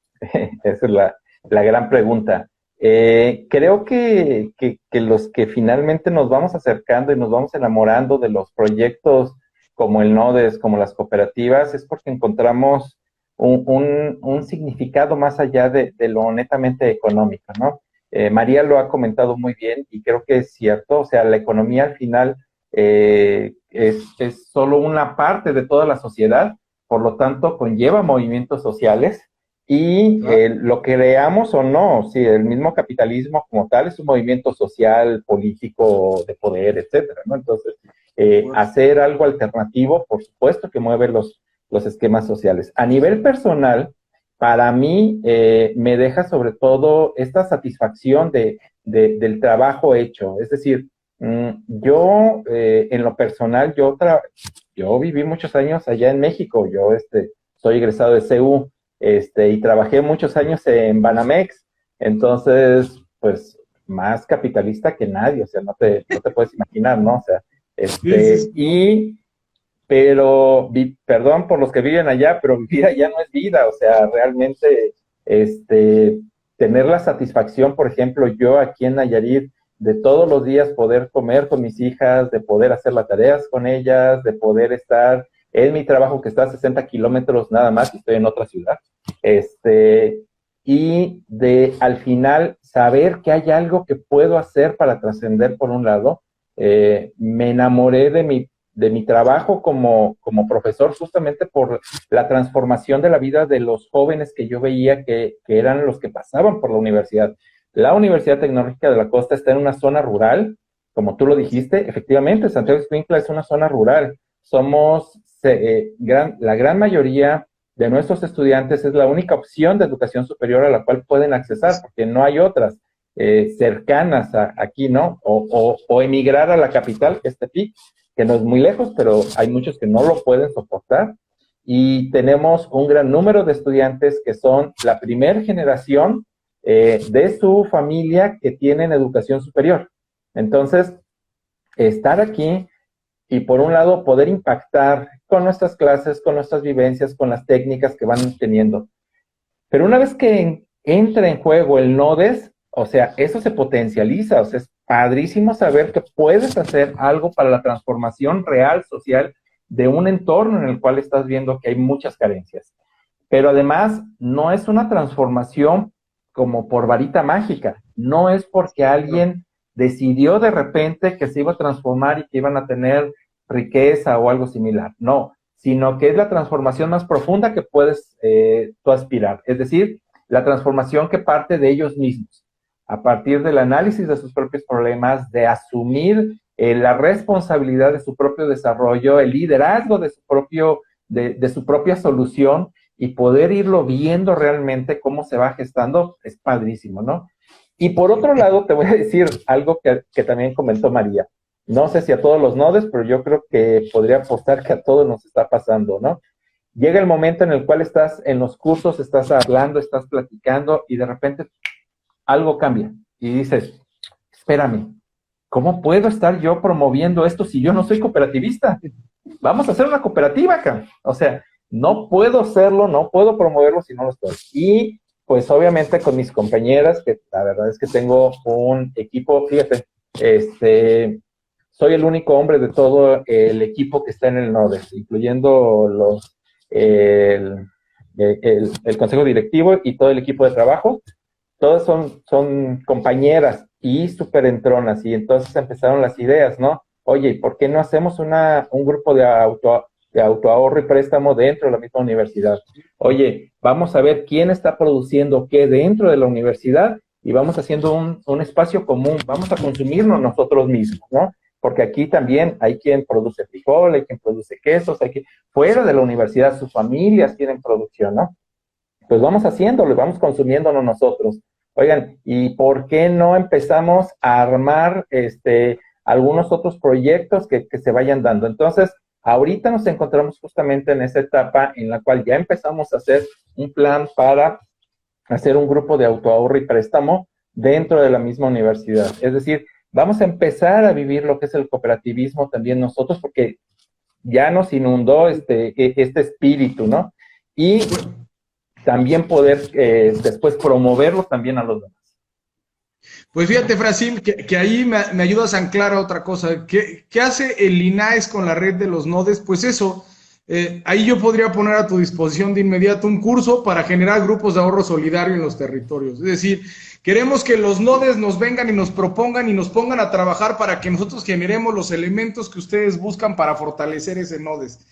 esa es la gran pregunta. Creo que los que finalmente nos vamos acercando y nos vamos enamorando de los proyectos como el NODES, como las cooperativas, es porque encontramos un significado más allá de lo netamente económico, ¿no? María lo ha comentado muy bien y creo que es cierto. O sea, la economía al final es solo una parte de toda la sociedad, por lo tanto conlleva movimientos sociales y lo creamos o no, si el mismo capitalismo como tal es un movimiento social, político, de poder, etcétera, ¿no? Entonces, hacer algo alternativo, por supuesto que mueve los esquemas sociales. A nivel personal, para mí me deja sobre todo esta satisfacción del trabajo hecho. Es decir, yo en lo personal, yo viví muchos años allá en México. Yo soy egresado de CU y trabajé muchos años en Banamex. Entonces, pues más capitalista que nadie, o sea, no te puedes imaginar, ¿no? O sea, pero, perdón por los que viven allá, pero vivir allá no es vida. O sea, realmente, tener la satisfacción, por ejemplo, yo aquí en Nayarit, de todos los días poder comer con mis hijas, de poder hacer las tareas con ellas, de poder estar en mi trabajo que está a 60 kilómetros nada más, y estoy en otra ciudad, y de al final saber que hay algo que puedo hacer para trascender por un lado. Me enamoré de mi trabajo como profesor justamente por la transformación de la vida de los jóvenes que yo veía que eran los que pasaban por la universidad. La Universidad Tecnológica de la Costa está en una zona rural, como tú lo dijiste. Efectivamente, Santiago Ixcuintla es una zona rural. Somos, la gran mayoría de nuestros estudiantes es la única opción de educación superior a la cual pueden accesar, porque no hay otras cercanas aquí, ¿no? O emigrar a la capital, que es Tepic, que no es muy lejos, pero hay muchos que no lo pueden soportar. Y tenemos un gran número de estudiantes que son la primera generación de su familia que tienen educación superior. Entonces, estar aquí y por un lado poder impactar con nuestras clases, con nuestras vivencias, con las técnicas que van teniendo. Pero una vez que entra en juego el Nodes, o sea, eso se potencializa, o sea, es padrísimo saber que puedes hacer algo para la transformación real, social, de un entorno en el cual estás viendo que hay muchas carencias. Pero además, no es una transformación como por varita mágica, no es porque alguien decidió de repente que se iba a transformar y que iban a tener riqueza o algo similar, no, sino que es la transformación más profunda que puedes tú aspirar, es decir, la transformación que parte de ellos mismos, a partir del análisis de sus propios problemas, de asumir la responsabilidad de su propio desarrollo, el liderazgo de su propia solución, y poder irlo viendo realmente cómo se va gestando, es padrísimo, ¿no? Y por otro lado, te voy a decir algo que también comentó María. No sé si a todos los nodes, pero yo creo que podría apostar que a todos nos está pasando, ¿no? Llega el momento en el cual estás en los cursos, estás hablando, estás platicando, y de repente algo cambia. Y dices, espérame, ¿cómo puedo estar yo promoviendo esto si yo no soy cooperativista? Vamos a hacer una cooperativa acá. O sea, no puedo hacerlo, no puedo promoverlo si no lo estoy. Y pues obviamente con mis compañeras, que la verdad es que tengo un equipo, fíjate, soy el único hombre de todo el equipo que está en el Nodes, incluyendo el consejo directivo y todo el equipo de trabajo. Todas son compañeras y súper entronas, y entonces empezaron las ideas, ¿no? Oye, ¿por qué no hacemos un grupo de autoahorro y préstamo dentro de la misma universidad? Oye, vamos a ver quién está produciendo qué dentro de la universidad y vamos haciendo un espacio común, vamos a consumirnos nosotros mismos, ¿no? Porque aquí también hay quien produce frijol, hay quien produce quesos, fuera de la universidad sus familias tienen producción, ¿no? Pues vamos haciéndolo, vamos consumiéndolo nosotros. Oigan, ¿y por qué no empezamos a armar algunos otros proyectos que se vayan dando? Entonces, ahorita nos encontramos justamente en esa etapa en la cual ya empezamos a hacer un plan para hacer un grupo de autoahorro y préstamo dentro de la misma universidad. Es decir, vamos a empezar a vivir lo que es el cooperativismo también nosotros, porque ya nos inundó este espíritu, ¿no? Y también poder después promoverlo también a los demás. Pues fíjate, Frasil, que ahí me ayudas a anclar a otra cosa. ¿Qué hace el INAES con la red de los nodes? Pues eso, ahí yo podría poner a tu disposición de inmediato un curso para generar grupos de ahorro solidario en los territorios. Es decir, queremos que los nodes nos vengan y nos propongan y nos pongan a trabajar para que nosotros generemos los elementos que ustedes buscan para fortalecer ese nodes.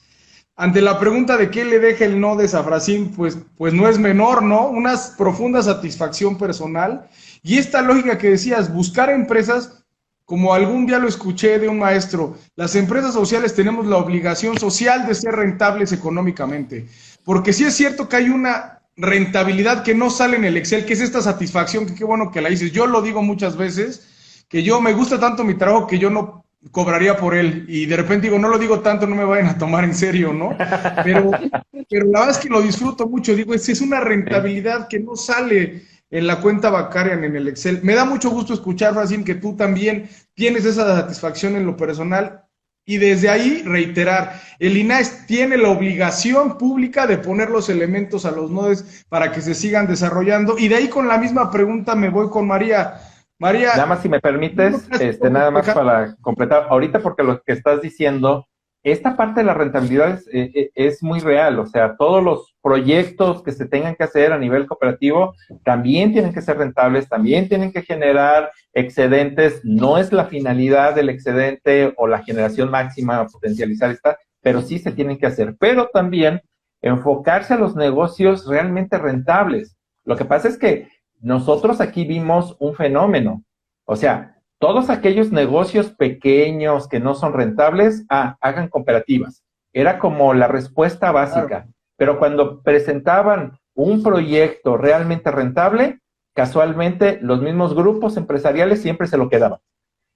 Ante la pregunta de qué le deja el Nodes a Frasil, pues no es menor, ¿no? Una profunda satisfacción personal. Y esta lógica que decías, buscar empresas, como algún día lo escuché de un maestro, las empresas sociales tenemos la obligación social de ser rentables económicamente. Porque sí es cierto que hay una rentabilidad que no sale en el Excel, que es esta satisfacción, que qué bueno que la dices. Yo lo digo muchas veces, que yo me gusta tanto mi trabajo que yo no cobraría por él, y de repente digo, no lo digo tanto, no me vayan a tomar en serio, ¿no? Pero la verdad es que lo disfruto mucho, digo, es una rentabilidad que no sale en la cuenta bancaria ni en el Excel. Me da mucho gusto escuchar, Frasil, que tú también tienes esa satisfacción en lo personal, y desde ahí reiterar, el INAES tiene la obligación pública de poner los elementos a los nodes para que se sigan desarrollando, y de ahí con la misma pregunta me voy con María. María, nada más si me permites, nada más para completar, ahorita porque lo que estás diciendo, esta parte de la rentabilidad es muy real, o sea, todos los proyectos que se tengan que hacer a nivel cooperativo también tienen que ser rentables, también tienen que generar excedentes, no es la finalidad del excedente o la generación máxima o potencializar esta, pero sí se tienen que hacer, pero también enfocarse a los negocios realmente rentables. Lo que pasa es que nosotros aquí vimos un fenómeno, o sea, todos aquellos negocios pequeños que no son rentables, hagan cooperativas. Era como la respuesta básica, claro. Pero cuando presentaban un proyecto realmente rentable, casualmente los mismos grupos empresariales siempre se lo quedaban.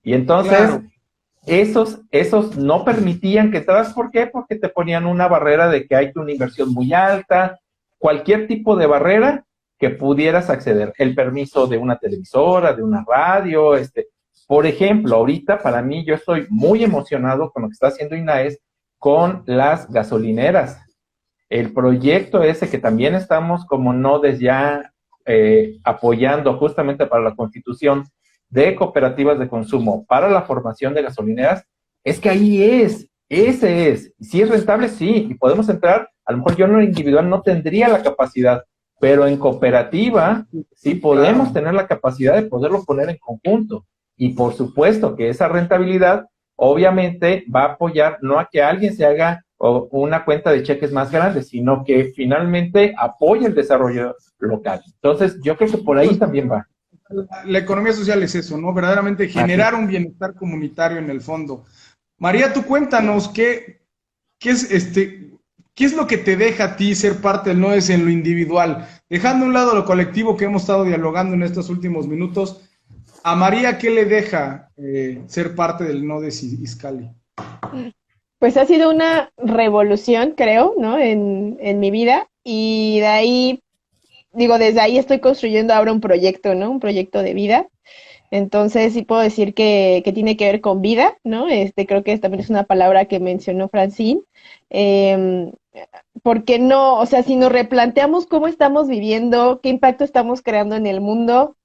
Y entonces, claro, esos no permitían que entraras. ¿Por qué? Porque te ponían una barrera de que hay una inversión muy alta, cualquier tipo de barrera que pudieras acceder, el permiso de una televisora, de una radio, por ejemplo, ahorita para mí yo estoy muy emocionado con lo que está haciendo INAES con las gasolineras. El proyecto ese que también estamos como nodes ya apoyando justamente para la constitución de cooperativas de consumo para la formación de gasolineras, es que ahí ese es. Si es rentable, sí, y podemos entrar, a lo mejor yo en lo individual no tendría la capacidad, pero en cooperativa sí podemos tener la capacidad de poderlo poner en conjunto. Y por supuesto que esa rentabilidad obviamente va a apoyar no a que alguien se haga una cuenta de cheques más grande, sino que finalmente apoye el desarrollo local. Entonces, yo creo que por ahí también va. La economía social es eso, ¿no? Verdaderamente generar un bienestar comunitario en el fondo. María, tú cuéntanos qué es lo que te deja a ti ser parte del NODES en lo individual, dejando a un lado lo colectivo que hemos estado dialogando en estos últimos minutos. A María, ¿qué le deja ser parte del NODES Izcalli? Pues ha sido una revolución, creo, ¿no? En mi vida, y de ahí, digo, desde ahí estoy construyendo ahora un proyecto, ¿no? Un proyecto de vida. Entonces sí puedo decir que tiene que ver con vida, ¿no? Creo que también es una palabra que mencionó Francine. Eh, porque no, o sea, si nos replanteamos cómo estamos viviendo, qué impacto estamos creando en el mundo,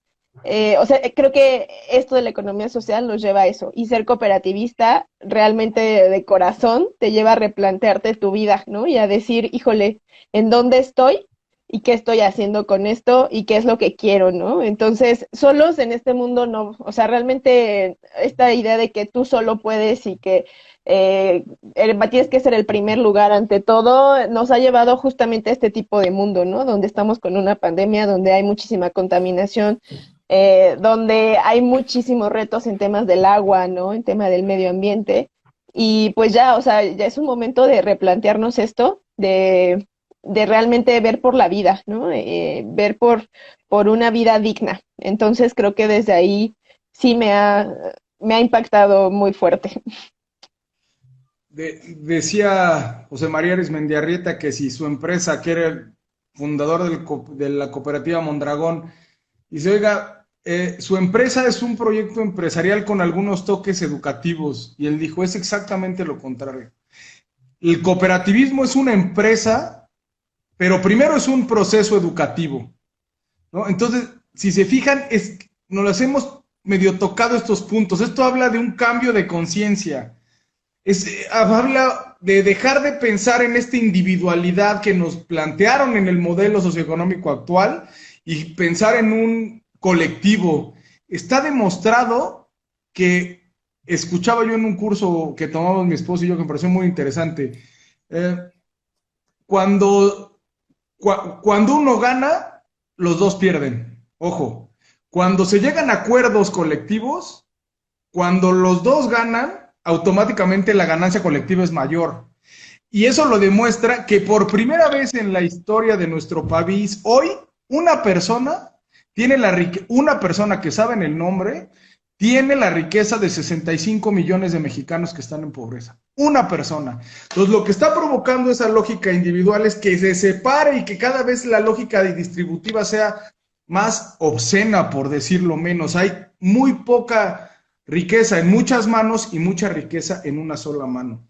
o sea, creo que esto de la economía social nos lleva a eso. Y ser cooperativista realmente de corazón te lleva a replantearte tu vida, ¿no? Y a decir, híjole, ¿en dónde estoy? ¿Y qué estoy haciendo con esto? ¿Y qué es lo que quiero, no? Entonces, solos en este mundo no, o sea, realmente esta idea de que tú solo puedes y que tienes que ser el primer lugar ante todo, nos ha llevado justamente a este tipo de mundo, ¿no? Donde estamos con una pandemia, donde hay muchísima contaminación, donde hay muchísimos retos en temas del agua, ¿no? En tema del medio ambiente. Y pues ya, o sea, ya es un momento de replantearnos esto, de realmente ver por la vida, ¿no? Ver por una vida digna. Entonces creo que desde ahí sí me ha impactado muy fuerte. Decía José María Arizmendiarrieta que si su empresa, que era el fundador de la cooperativa Mondragón, dice, oiga, su empresa es un proyecto empresarial con algunos toques educativos. Y él dijo, es exactamente lo contrario. El cooperativismo es una empresa, pero primero es un proceso educativo, ¿no? Entonces, si se fijan, nos hemos medio tocado estos puntos. Esto habla de un cambio de conciencia. Habla de dejar de pensar en esta individualidad que nos plantearon en el modelo socioeconómico actual y pensar en un colectivo. Está demostrado que, escuchaba yo en un curso que tomamos mi esposo y yo, que me pareció muy interesante, cuando uno gana, los dos pierden. Ojo, cuando se llegan a acuerdos colectivos, cuando los dos ganan, automáticamente la ganancia colectiva es mayor. Y eso lo demuestra que por primera vez en la historia de nuestro país, hoy, una persona una persona que saben el nombre, tiene la riqueza de 65 millones de mexicanos que están en pobreza. Una persona. Entonces, lo que está provocando esa lógica individual es que se separe y que cada vez la lógica distributiva sea más obscena, por decirlo menos. Hay muy poca riqueza en muchas manos y mucha riqueza en una sola mano.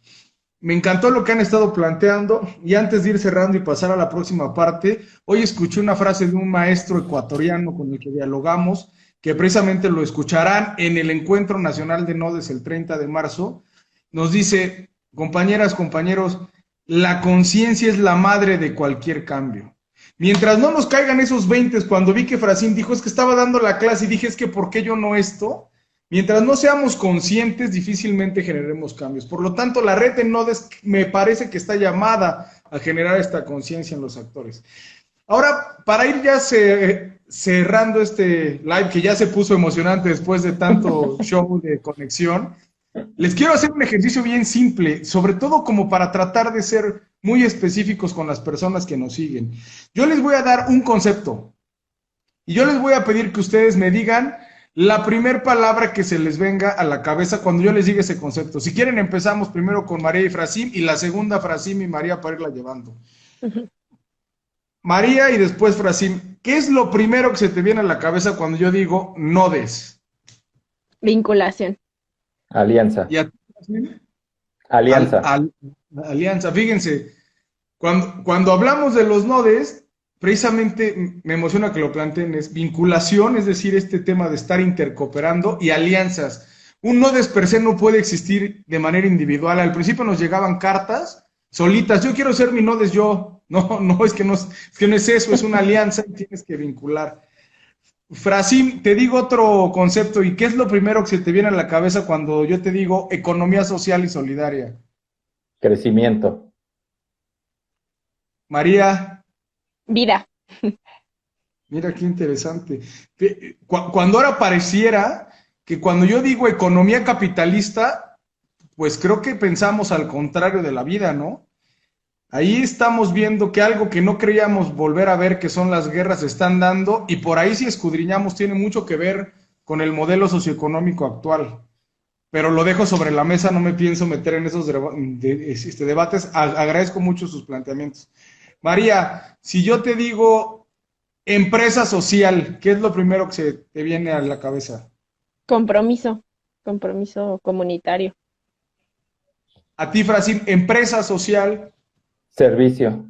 Me encantó lo que han estado planteando, y antes de ir cerrando y pasar a la próxima parte, hoy escuché una frase de un maestro ecuatoriano con el que dialogamos, que precisamente lo escucharán en el Encuentro Nacional de Nodes el 30 de marzo. Nos dice, compañeras, compañeros, la conciencia es la madre de cualquier cambio. Mientras no nos caigan esos 20, cuando vi que Francine dijo, es que estaba dando la clase y dije, es que ¿por qué yo no esto? Mientras no seamos conscientes, difícilmente generemos cambios. Por lo tanto, la red de Nodes me parece que está llamada a generar esta conciencia en los actores. Ahora, para ir ya cerrando este live, que ya se puso emocionante después de tanto show de conexión, les quiero hacer un ejercicio bien simple, sobre todo como para tratar de ser muy específicos con las personas que nos siguen. Yo les voy a dar un concepto y yo les voy a pedir que ustedes me digan la primera palabra que se les venga a la cabeza cuando yo les diga ese concepto. Si quieren, empezamos primero con María y Francine, y la segunda Francine y María para irla llevando. María y después Francine, ¿qué es lo primero que se te viene a la cabeza cuando yo digo nodes? Vinculación. Alianza. ¿Y a ti, Francine? Alianza. Alianza. Fíjense, cuando hablamos de los nodes, precisamente me emociona que lo planteen, es vinculación, es decir, este tema de estar intercooperando y alianzas. Un nodes per se no puede existir de manera individual. Al principio nos llegaban cartas solitas, yo quiero ser mi nodes yo. No, no, es que no es eso, es una alianza y tienes que vincular. Frasim, te digo otro concepto, ¿y qué es lo primero que se te viene a la cabeza cuando yo te digo economía social y solidaria? Crecimiento. María, Vida. mira qué interesante. Cuando ahora pareciera que cuando yo digo economía capitalista, pues creo que pensamos al contrario de la vida, ¿no? Ahí estamos viendo que algo que no creíamos volver a ver, que son las guerras, se están dando, y por ahí si escudriñamos tiene mucho que ver con el modelo socioeconómico actual. Pero lo dejo sobre la mesa, no me pienso meter en esos debates. Agradezco mucho sus planteamientos. María, si yo te digo empresa social, ¿qué es lo primero que se te viene a la cabeza? Compromiso. Compromiso comunitario. A ti, Francine, empresa social. Servicio.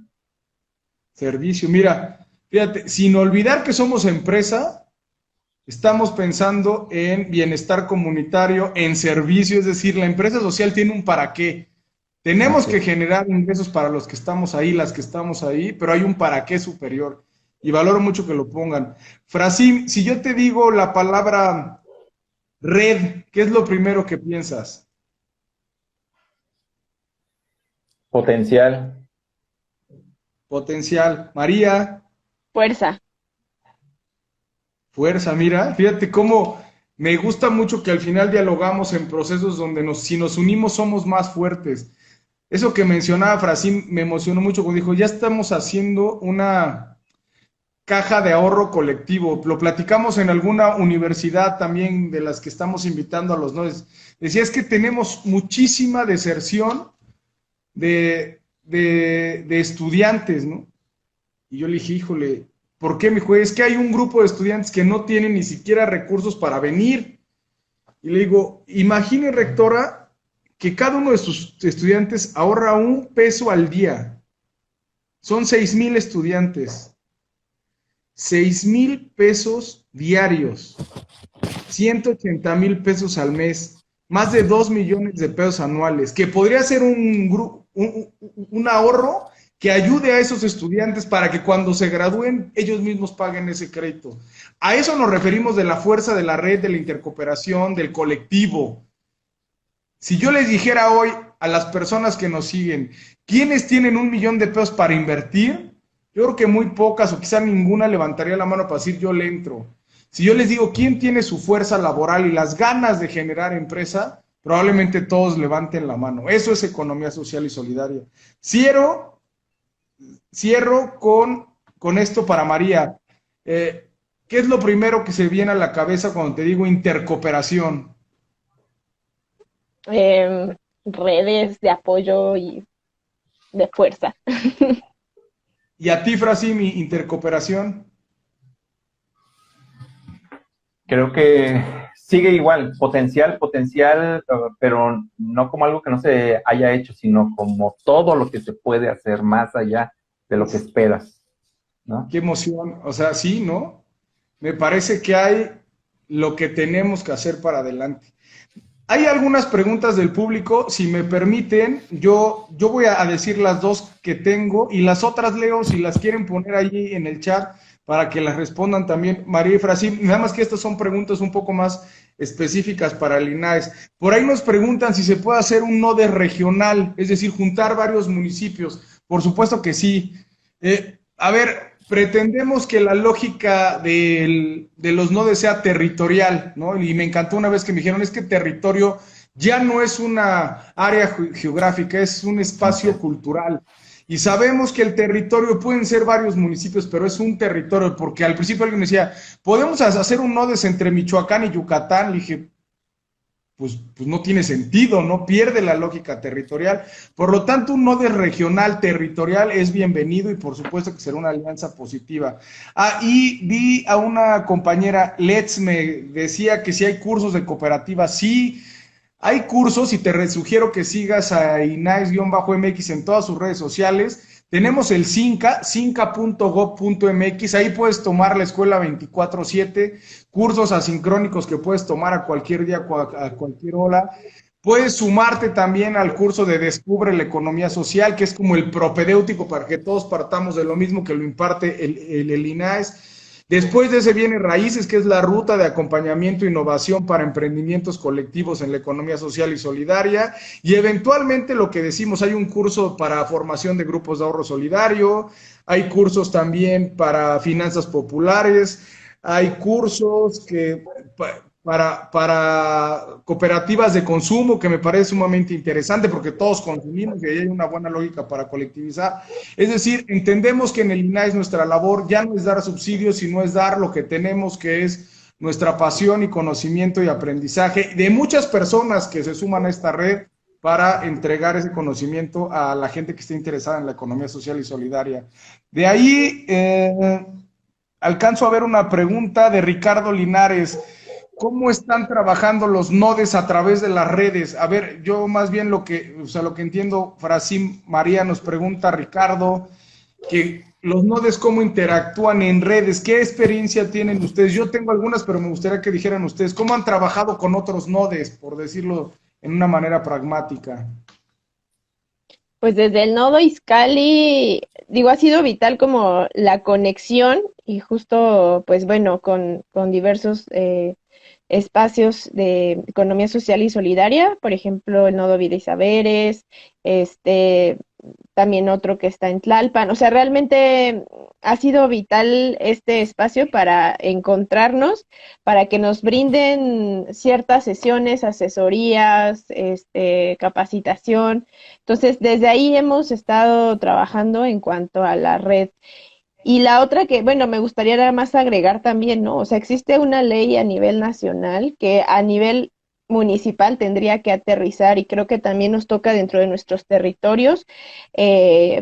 Servicio. Mira, fíjate, sin olvidar que somos empresa, estamos pensando en bienestar comunitario, en servicio, es decir, la empresa social tiene un para qué. Tenemos que generar ingresos para los que estamos ahí, las que estamos ahí, pero hay un para qué superior. Y valoro mucho que lo pongan. Frasim, si yo te digo la palabra red, ¿qué es lo primero que piensas? Potencial. Potencial. María. Fuerza. Fuerza, mira, fíjate cómo me gusta mucho que al final dialogamos en procesos donde si nos unimos somos más fuertes. Eso que mencionaba Frasim me emocionó mucho cuando dijo, ya estamos haciendo una caja de ahorro colectivo. Lo platicamos en alguna universidad también de las que estamos invitando a los nodes. Decía, es que tenemos muchísima deserción de estudiantes, ¿no? Y yo le dije, híjole, ¿por qué, mi juez? Es que hay un grupo de estudiantes que no tienen ni siquiera recursos para venir. Y le digo, imagine, rectora, que cada uno de sus estudiantes ahorra $1 al día. Son 6,000 estudiantes. 6,000 pesos diarios. 180,000 pesos al mes. Más de 2 millones de pesos anuales. Que podría ser un ahorro que ayude a esos estudiantes para que cuando se gradúen ellos mismos paguen ese crédito. A eso nos referimos de la fuerza de la red, de la intercooperación, del colectivo. Si yo les dijera hoy a las personas que nos siguen, ¿quiénes tienen $1 millón de pesos para invertir? Yo creo que muy pocas o quizá ninguna levantaría la mano para decir yo le entro. Si yo les digo quién tiene su fuerza laboral y las ganas de generar empresa, probablemente todos levanten la mano. Eso es economía social y solidaria. Cierro con esto para María. ¿Qué es lo primero que se viene a la cabeza cuando te digo intercooperación? Redes de apoyo y de fuerza. ¿Y a ti, Frasim, intercooperación? Creo que sigue igual, potencial, pero no como algo que no se haya hecho, sino como todo lo que se puede hacer más allá de lo que esperas, ¿no? Qué emoción, o sea, sí, ¿no? Me parece que hay lo que tenemos que hacer para adelante. Hay algunas preguntas del público, si me permiten, yo voy a decir las dos que tengo y las otras leo si las quieren poner ahí en el chat para que las respondan también María y Frasim. Nada más que estas son preguntas un poco más específicas para el INAES. Por ahí nos preguntan si se puede hacer un nodo regional, es decir, juntar varios municipios. Por supuesto que sí. A ver, pretendemos que la lógica de los nodes sea territorial, ¿no? Y me encantó una vez que me dijeron, es que territorio ya no es una área geográfica, es un espacio cultural. Y sabemos que el territorio pueden ser varios municipios, pero es un territorio, porque al principio alguien me decía, ¿podemos hacer un nodes entre Michoacán y Yucatán? Le dije, pues no tiene sentido, no pierde la lógica territorial. Por lo tanto, un nodo regional territorial es bienvenido y por supuesto que será una alianza positiva. Y vi a una compañera, Let's, me decía que si hay cursos de cooperativa. Sí, hay cursos y te sugiero que sigas a INAES-MX en todas sus redes sociales. Tenemos el CINCA, cinca.gov.mx, ahí puedes tomar la escuela 24/7, cursos asincrónicos que puedes tomar a cualquier día, a cualquier hora. Puedes sumarte también al curso de Descubre la Economía Social, que es como el propedéutico para que todos partamos de lo mismo, que lo imparte el INAES. Después de ese viene Raíces, que es la ruta de acompañamiento e innovación para emprendimientos colectivos en la economía social y solidaria. Y eventualmente lo que decimos, hay un curso para formación de grupos de ahorro solidario, hay cursos también para finanzas populares, hay cursos que para cooperativas de consumo, que me parece sumamente interesante porque todos consumimos y ahí hay una buena lógica para colectivizar. Es decir, entendemos que en el INAES nuestra labor ya no es dar subsidios, sino es dar lo que tenemos, que es nuestra pasión y conocimiento y aprendizaje de muchas personas que se suman a esta red para entregar ese conocimiento a la gente que esté interesada en la economía social y solidaria. De ahí alcanzo a ver una pregunta de Ricardo Linares. ¿Cómo están trabajando los nodes a través de las redes? A ver, yo más bien lo que entiendo, Fracim María nos pregunta, Ricardo, que los nodes cómo interactúan en redes, ¿qué experiencia tienen ustedes? Yo tengo algunas, pero me gustaría que dijeran ustedes, ¿cómo han trabajado con otros nodes, por decirlo en una manera pragmática? Pues desde el nodo Iscali, digo, ha sido vital como la conexión y justo, pues bueno, con diversos espacios de economía social y solidaria, por ejemplo, el nodo Vida y Saberes, también otro que está en Tlalpan. O sea, realmente ha sido vital este espacio para encontrarnos, para que nos brinden ciertas sesiones, asesorías, capacitación. Entonces, desde ahí hemos estado trabajando en cuanto a la red. Y la otra que, bueno, me gustaría nada más agregar también, ¿no? O sea, existe una ley a nivel nacional que a nivel municipal tendría que aterrizar y creo que también nos toca dentro de nuestros territorios,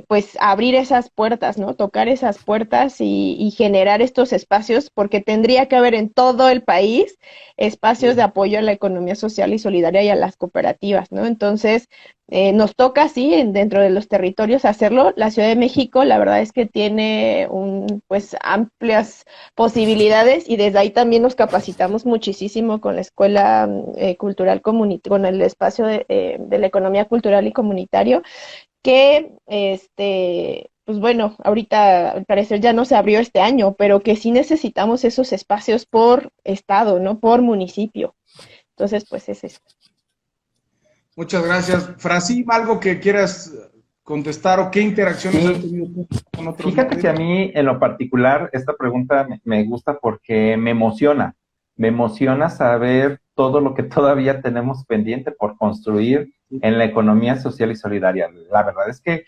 pues abrir esas puertas, ¿no? Tocar esas puertas y generar estos espacios, porque tendría que haber en todo el país espacios de apoyo a la economía social y solidaria y a las cooperativas, ¿no? Entonces, nos toca, sí, dentro de los territorios hacerlo. La Ciudad de México, la verdad es que tiene pues amplias posibilidades y desde ahí también nos capacitamos muchísimo con la Escuela Cultural con el espacio de la economía cultural y comunitario, que pues bueno, ahorita al parecer ya no se abrió este año, pero que sí necesitamos esos espacios por estado, ¿no? Por municipio. Entonces, pues es eso. Muchas gracias. Fracim, ¿algo que quieras contestar o qué interacciones has tenido con otros? Fíjate que a mí, en lo particular, esta pregunta me gusta porque me emociona. Me emociona saber todo lo que todavía tenemos pendiente por construir en la economía social y solidaria. La verdad es que,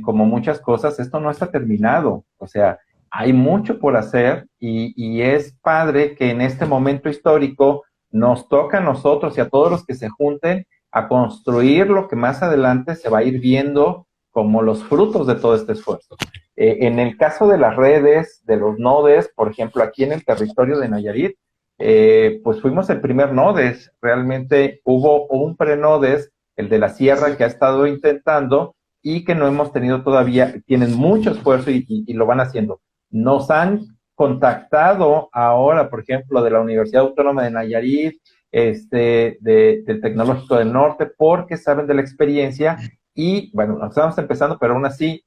como muchas cosas, esto no está terminado. O sea, hay mucho por hacer y es padre que en este momento histórico nos toca a nosotros y a todos los que se junten a construir lo que más adelante se va a ir viendo como los frutos de todo este esfuerzo. En el caso de las redes, de los nodes, por ejemplo, aquí en el territorio de Nayarit, pues fuimos el primer nodes. Realmente hubo un pre-nodes, el de la Sierra, que ha estado intentando y que no hemos tenido todavía. Tienen mucho esfuerzo y lo van haciendo. Nos han contactado ahora, por ejemplo, de la Universidad Autónoma de Nayarit, del Tecnológico del Norte, porque saben de la experiencia y, bueno, estamos empezando, pero aún así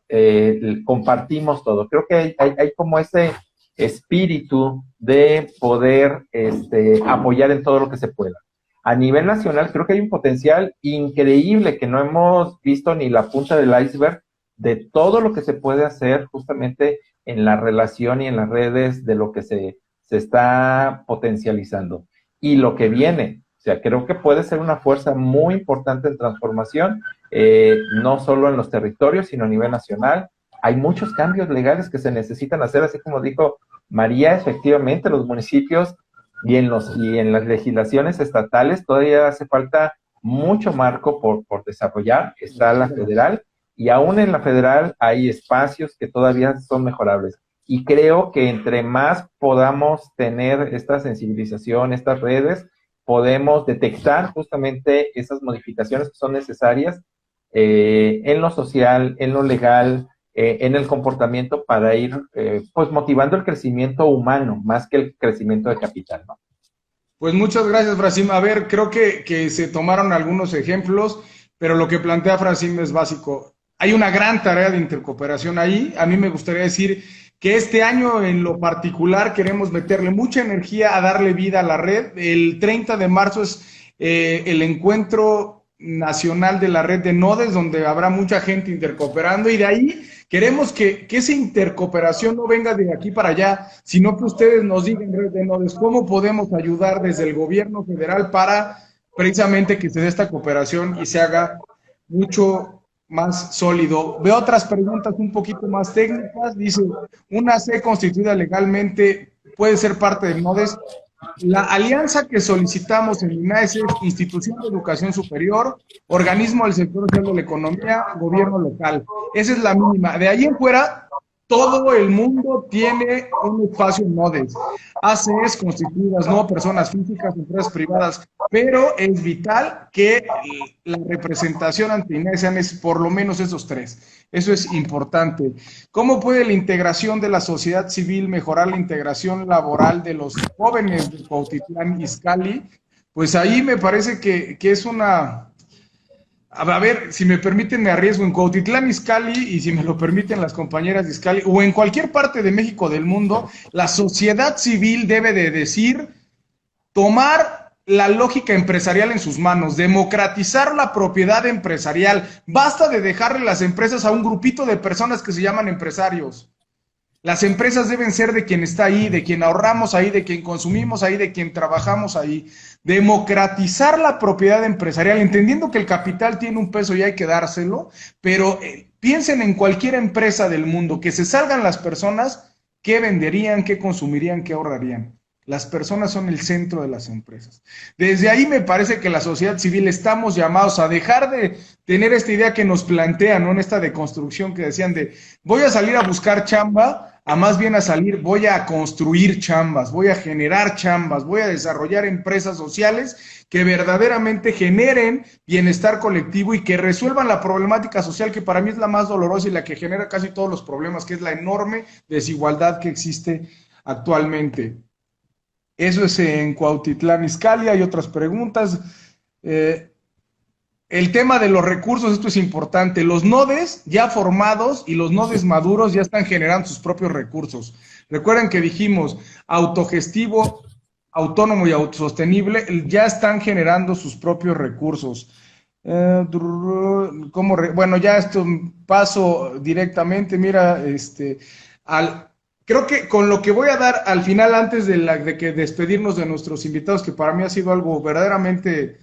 compartimos todo. Creo que hay como ese espíritu de poder apoyar en todo lo que se pueda. A nivel nacional, creo que hay un potencial increíble que no hemos visto ni la punta del iceberg de todo lo que se puede hacer justamente en la relación y en las redes de lo que se está potencializando. Y lo que viene, o sea, creo que puede ser una fuerza muy importante en transformación, no solo en los territorios, sino a nivel nacional. Hay muchos cambios legales que se necesitan hacer, así como dijo María, efectivamente, los municipios y en las legislaciones estatales todavía hace falta mucho marco por desarrollar. Está la federal, y aún en la federal hay espacios que todavía son mejorables. Y creo que entre más podamos tener esta sensibilización, estas redes, podemos detectar justamente esas modificaciones que son necesarias en lo social, en lo legal, en el comportamiento para ir pues motivando el crecimiento humano más que el crecimiento de capital, ¿no? Pues muchas gracias, Frasim. A ver, creo que se tomaron algunos ejemplos, pero lo que plantea Frasim es básico. Hay una gran tarea de intercooperación ahí. A mí me gustaría decir que este año en lo particular queremos meterle mucha energía a darle vida a la red. El 30 de marzo es el encuentro nacional de la red de nodes, donde habrá mucha gente intercooperando, y de ahí queremos que esa intercooperación no venga de aquí para allá, sino que ustedes nos digan, red de nodes, cómo podemos ayudar desde el gobierno federal para precisamente que se dé esta cooperación y se haga mucho más sólido. Veo otras preguntas un poquito más técnicas. Dice, una C constituida legalmente puede ser parte del NODES. La alianza que solicitamos en INAES es Institución de Educación Superior, Organismo del Sector Social de la Economía, Gobierno Local. Esa es la mínima. De ahí en fuera, todo el mundo tiene un espacio en NODES. ACES constituidas, no personas físicas, empresas privadas, pero es vital que la representación ante INAES sean por lo menos esos tres. Eso es importante. ¿Cómo puede la integración de la sociedad civil mejorar la integración laboral de los jóvenes de Cuautitlán Izcalli? Pues ahí me parece que es una... A ver, si me permiten, me arriesgo. En Cuautitlán Izcalli, y si me lo permiten las compañeras de Izcalli, o en cualquier parte de México, del mundo, la sociedad civil debe de decir, tomar la lógica empresarial en sus manos, democratizar la propiedad empresarial. Basta de dejarle las empresas a un grupito de personas que se llaman empresarios. Las empresas deben ser de quien está ahí, de quien ahorramos ahí, de quien consumimos ahí, de quien trabajamos ahí. Democratizar la propiedad empresarial, entendiendo que el capital tiene un peso y hay que dárselo, pero piensen en cualquier empresa del mundo, que se salgan las personas, ¿qué venderían, qué consumirían, qué ahorrarían? Las personas son el centro de las empresas. Desde ahí me parece que la sociedad civil estamos llamados a dejar de tener esta idea que nos plantean, ¿no? En esta deconstrucción que decían de voy a salir a buscar chamba, a más bien a salir, voy a construir chambas, voy a generar chambas, voy a desarrollar empresas sociales que verdaderamente generen bienestar colectivo y que resuelvan la problemática social que para mí es la más dolorosa y la que genera casi todos los problemas, que es la enorme desigualdad que existe actualmente. Eso es en Cuautitlán Izcalli. Hay otras preguntas. El tema de los recursos, esto es importante. Los nodes ya formados y los nodes maduros ya están generando sus propios recursos. Recuerden que dijimos autogestivo, autónomo y autosostenible, ya están generando sus propios recursos. Bueno, ya esto paso directamente, mira, creo que con lo que voy a dar al final, antes de que despedirnos de nuestros invitados, que para mí ha sido algo verdaderamente,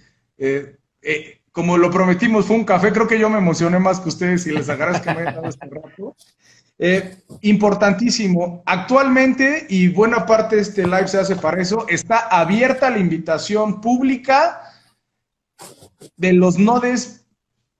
como lo prometimos, fue un café, creo que yo me emocioné más que ustedes y les agradezco que me hayan dado este rato. Importantísimo, actualmente, y buena parte de este live se hace para eso, está abierta la invitación pública de los nodes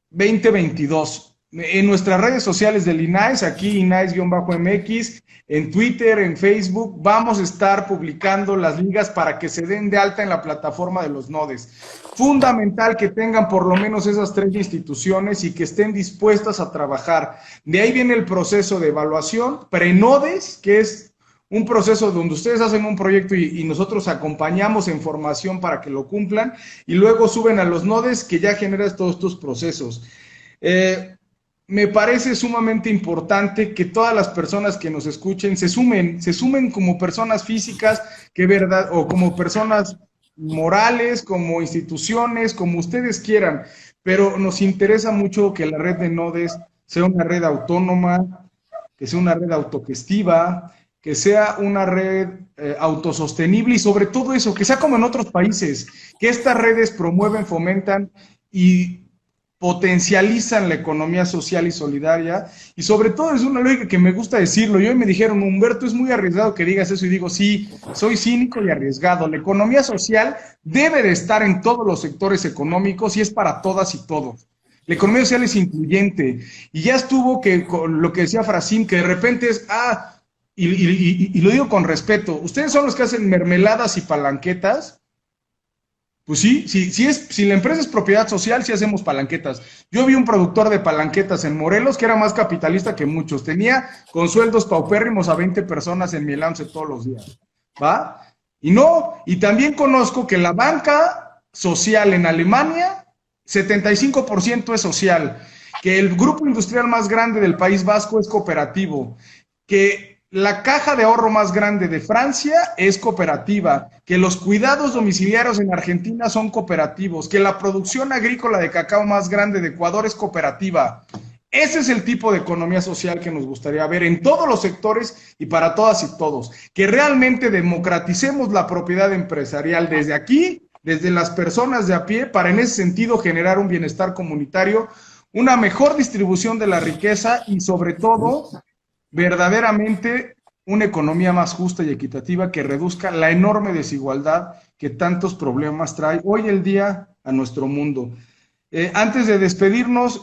2022. En nuestras redes sociales del INAES, aquí INAES-MX, en Twitter, en Facebook, vamos a estar publicando las ligas para que se den de alta en la plataforma de los nodes. Fundamental que tengan por lo menos esas tres instituciones y que estén dispuestas a trabajar. De ahí viene el proceso de evaluación, prenodes, que es un proceso donde ustedes hacen un proyecto y nosotros acompañamos en formación para que lo cumplan, y luego suben a los nodes que ya generan todos estos procesos. Me parece sumamente importante que todas las personas que nos escuchen se sumen como personas físicas, o como personas morales, como instituciones, como ustedes quieran, pero nos interesa mucho que la red de nodes sea una red autónoma, que sea una red autogestiva, que sea una red autosostenible y sobre todo eso, que sea como en otros países, que estas redes promueven, fomentan y potencializan la economía social y solidaria, y sobre todo es una lógica que me gusta decirlo. Yo me dijeron, Humberto, es muy arriesgado que digas eso, y digo, sí, soy cínico y arriesgado. La economía social debe de estar en todos los sectores económicos y es para todas y todos. La economía social es incluyente, y ya estuvo que con lo que decía Frasim, que de repente es, y lo digo con respeto, ustedes son los que hacen mermeladas y palanquetas, Pues sí, si la empresa es propiedad social, sí hacemos palanquetas. Yo vi un productor de palanquetas en Morelos que era más capitalista que muchos. Tenía con sueldos paupérrimos a 20 personas en Milance todos los días. ¿Va? Y no, y también conozco que la banca social en Alemania, 75% es social, que el grupo industrial más grande del País Vasco es cooperativo, que la caja de ahorro más grande de Francia es cooperativa, que los cuidados domiciliarios en Argentina son cooperativos, que la producción agrícola de cacao más grande de Ecuador es cooperativa. Ese es el tipo de economía social que nos gustaría ver en todos los sectores y para todas y todos. Que realmente democraticemos la propiedad empresarial desde aquí, desde las personas de a pie, para en ese sentido generar un bienestar comunitario, una mejor distribución de la riqueza y sobre todo verdaderamente una economía más justa y equitativa que reduzca la enorme desigualdad que tantos problemas trae hoy el día a nuestro mundo. Antes de despedirnos,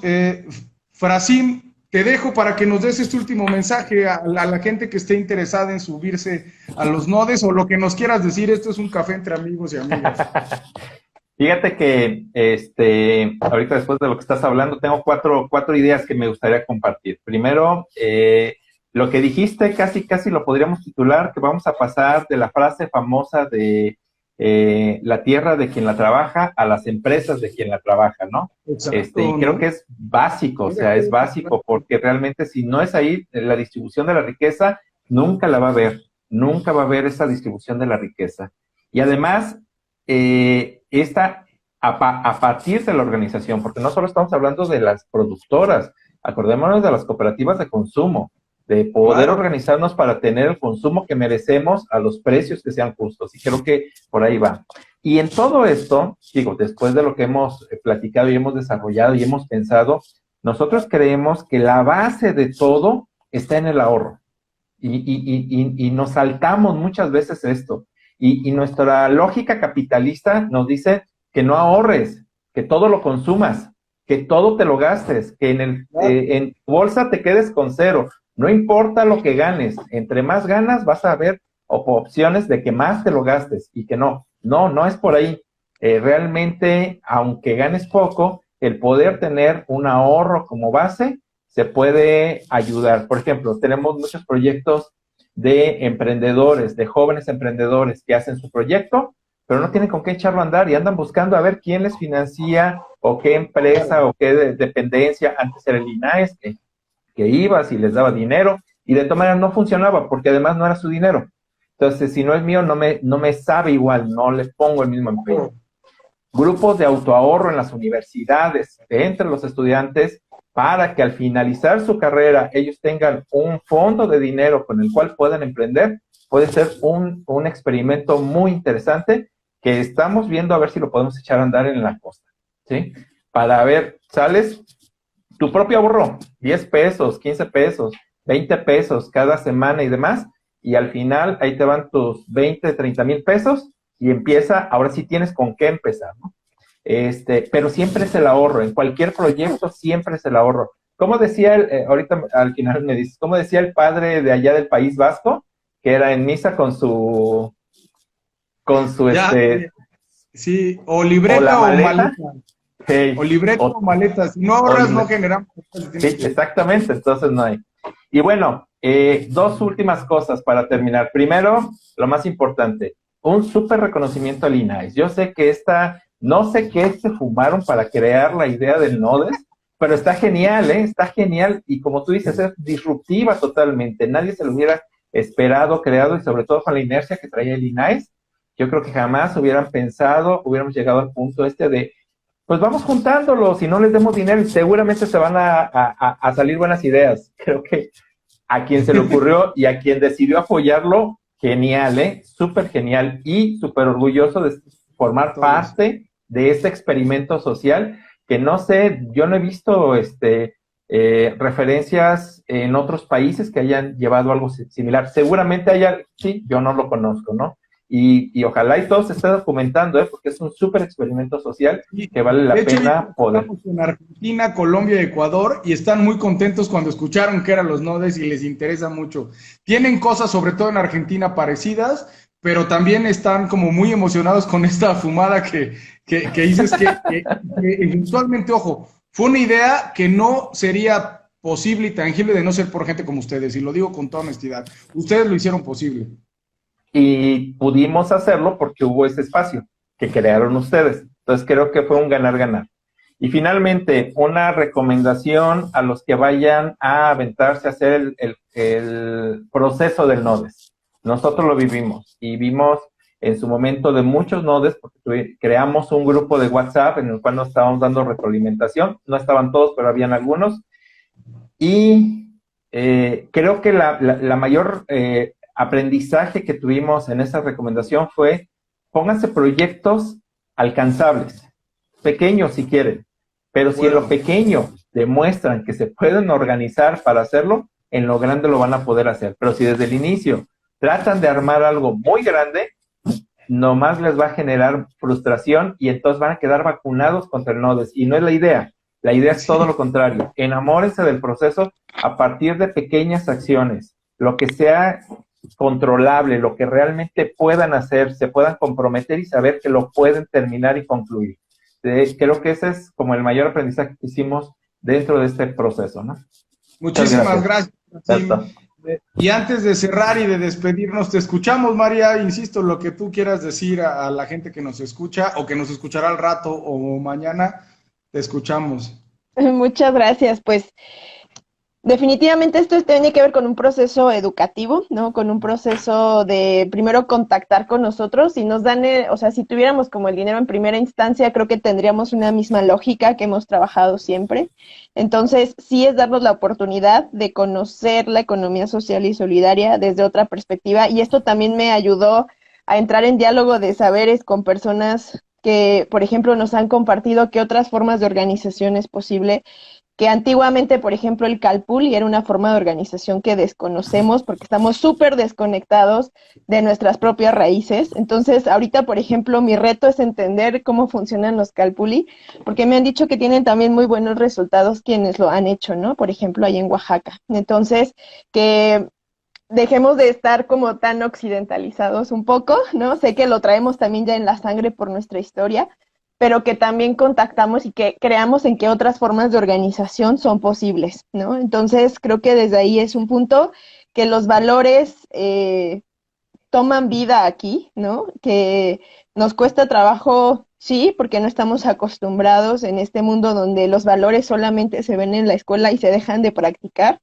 Frasim, te dejo para que nos des este último mensaje a la gente que esté interesada en subirse a los nodes o lo que nos quieras decir. Esto es un café entre amigos y amigas. Fíjate que ahorita después de lo que estás hablando, tengo cuatro ideas que me gustaría compartir. Primero, lo que dijiste casi lo podríamos titular, que vamos a pasar de la frase famosa de la tierra de quien la trabaja a las empresas de quien la trabaja, ¿no? Exacto, Y creo que es básico, o sea, es básico porque realmente si no es ahí la distribución de la riqueza, nunca la va a haber, nunca va a haber esa distribución de la riqueza. Y además, a partir de la organización, porque no solo estamos hablando de las productoras, acordémonos de las cooperativas de consumo, de poder organizarnos para tener el consumo que merecemos a los precios que sean justos. Y creo que por ahí va. Y en todo esto, digo, después de lo que hemos platicado y hemos desarrollado y hemos pensado, nosotros creemos que la base de todo está en el ahorro. Y nos saltamos muchas veces esto. Y nuestra lógica capitalista nos dice que no ahorres, que todo lo consumas, que todo te lo gastes, que en tu bolsa te quedes con cero. No importa lo que ganes, entre más ganas vas a ver opciones de que más te lo gastes y que no es por ahí. Realmente, aunque ganes poco, el poder tener un ahorro como base se puede ayudar. Por ejemplo, tenemos muchos proyectos de emprendedores, de jóvenes emprendedores que hacen su proyecto, pero no tienen con qué echarlo a andar y andan buscando a ver quién les financia o qué empresa o qué dependencia. Antes era el INAES, que ibas y les daba dinero, y de todas maneras no funcionaba, porque además no era su dinero. Entonces, si no es mío, no me sabe igual, no le pongo el mismo empeño. Grupos de autoahorro en las universidades, entre los estudiantes, para que al finalizar su carrera, ellos tengan un fondo de dinero con el cual puedan emprender, puede ser un experimento muy interesante, que estamos viendo a ver si lo podemos echar a andar en la costa, ¿sí? Para ver, sales tu propio ahorro, 10 pesos, 15 pesos, 20 pesos cada semana y demás, y al final ahí te van tus 20, 30 mil pesos y empieza, ahora sí tienes con qué empezar, ¿no? Pero siempre es el ahorro, en cualquier proyecto siempre es el ahorro. ¿Cómo decía ahorita al final me dices, cómo decía el padre de allá del País Vasco, que era en misa con su sí, o libreta o maleta. Hey, o libreta o maleta. Si no ahorras, no generamos. Sí, exactamente, entonces no hay. Y bueno, dos últimas cosas para terminar. Primero, lo más importante, un súper reconocimiento al INAES. Yo sé que no sé qué se fumaron para crear la idea del NODES, pero está genial, está genial, y como tú dices, es disruptiva totalmente. Nadie se lo hubiera esperado, creado, y sobre todo con la inercia que traía el INAES, yo creo que jamás hubiéramos llegado al punto de pues vamos juntándolos y no les demos dinero y seguramente se van a salir buenas ideas. Creo que a quien se le ocurrió y a quien decidió apoyarlo, genial, súper genial y súper orgulloso de formar parte de este experimento social que no sé, yo no he visto referencias en otros países que hayan llevado algo similar. Seguramente sí, yo no lo conozco, ¿no? Y ojalá y todo se esté documentando, porque es un súper experimento social que vale la pena poder. Estamos en Argentina, Colombia y Ecuador y están muy contentos cuando escucharon que eran los nodes y les interesa mucho. Tienen cosas, sobre todo en Argentina, parecidas, pero también están como muy emocionados con esta fumada que dices que eventualmente, ojo, fue una idea que no sería posible y tangible de no ser por gente como ustedes, y lo digo con toda honestidad. Ustedes lo hicieron posible. Y pudimos hacerlo porque hubo ese espacio que crearon ustedes. Entonces creo que fue un ganar-ganar. Y finalmente, una recomendación a los que vayan a aventarse a hacer el proceso del NODES. Nosotros lo vivimos y vimos en su momento de muchos NODES, porque creamos un grupo de WhatsApp en el cual nos estábamos dando retroalimentación. No estaban todos, pero habían algunos. Y creo que la mayor aprendizaje que tuvimos en esa recomendación fue: pónganse proyectos alcanzables, pequeños si quieren, pero si en lo pequeño demuestran que se pueden organizar para hacerlo, en lo grande lo van a poder hacer. Pero si desde el inicio tratan de armar algo muy grande, nomás les va a generar frustración y entonces van a quedar vacunados contra el NODES. Y no es la idea. La idea es todo lo contrario. Enamórense del proceso a partir de pequeñas acciones. Lo que sea controlable, lo que realmente puedan hacer, se puedan comprometer y saber que lo pueden terminar y concluir. Creo que ese es como el mayor aprendizaje que hicimos dentro de este proceso, ¿no? Muchísimas gracias. Y antes de cerrar y de despedirnos, te escuchamos, María. Insisto, lo que tú quieras decir a la gente que nos escucha o que nos escuchará al rato o mañana, te escuchamos. Muchas gracias. Pues definitivamente esto tiene que ver con un proceso educativo, ¿no? Con un proceso de primero contactar con nosotros y nos dan, o sea, si tuviéramos como el dinero en primera instancia, creo que tendríamos una misma lógica que hemos trabajado siempre. Entonces, sí es darnos la oportunidad de conocer la economía social y solidaria desde otra perspectiva, y esto también me ayudó a entrar en diálogo de saberes con personas que, por ejemplo, nos han compartido qué otras formas de organización es posible, que antiguamente, por ejemplo, el Calpulli era una forma de organización que desconocemos porque estamos súper desconectados de nuestras propias raíces. Entonces, ahorita, por ejemplo, mi reto es entender cómo funcionan los Calpulli, porque me han dicho que tienen también muy buenos resultados quienes lo han hecho, ¿no? Por ejemplo, ahí en Oaxaca. Entonces, que dejemos de estar como tan occidentalizados un poco, ¿no? Sé que lo traemos también ya en la sangre por nuestra historia, pero que también contactamos y que creamos en que otras formas de organización son posibles, ¿no? Entonces, creo que desde ahí es un punto que los valores toman vida aquí, ¿no? Que nos cuesta trabajo, sí, porque no estamos acostumbrados en este mundo donde los valores solamente se ven en la escuela y se dejan de practicar.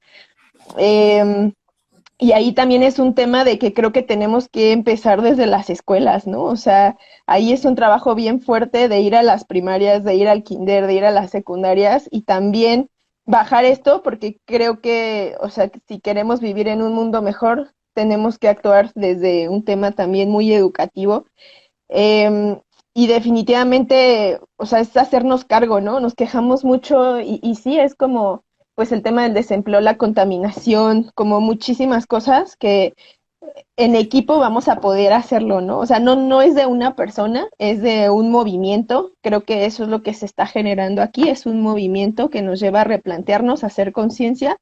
Y ahí también es un tema de que creo que tenemos que empezar desde las escuelas, ¿no? O sea, ahí es un trabajo bien fuerte de ir a las primarias, de ir al kinder, de ir a las secundarias y también bajar esto porque creo que, o sea, si queremos vivir en un mundo mejor, tenemos que actuar desde un tema también muy educativo. Y definitivamente, o sea, es hacernos cargo, ¿no? Nos quejamos mucho y sí, es como pues el tema del desempleo, la contaminación, como muchísimas cosas que en equipo vamos a poder hacerlo, ¿no? O sea, no es de una persona, es de un movimiento. Creo que eso es lo que se está generando aquí, es un movimiento que nos lleva a replantearnos, a hacer conciencia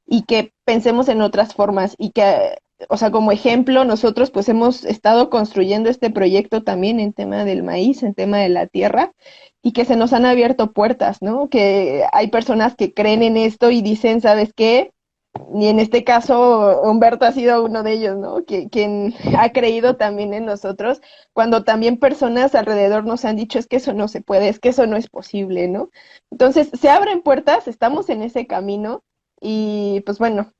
y que pensemos en otras formas y que, o sea, como ejemplo, nosotros pues hemos estado construyendo este proyecto también en tema del maíz, en tema de la tierra, y que se nos han abierto puertas, ¿no? Que hay personas que creen en esto y dicen, ¿sabes qué? Y en este caso, Humberto ha sido uno de ellos, ¿no? Quien ha creído también en nosotros, cuando también personas alrededor nos han dicho, es que eso no se puede, es que eso no es posible, ¿no? Entonces, se abren puertas, estamos en ese camino y pues bueno,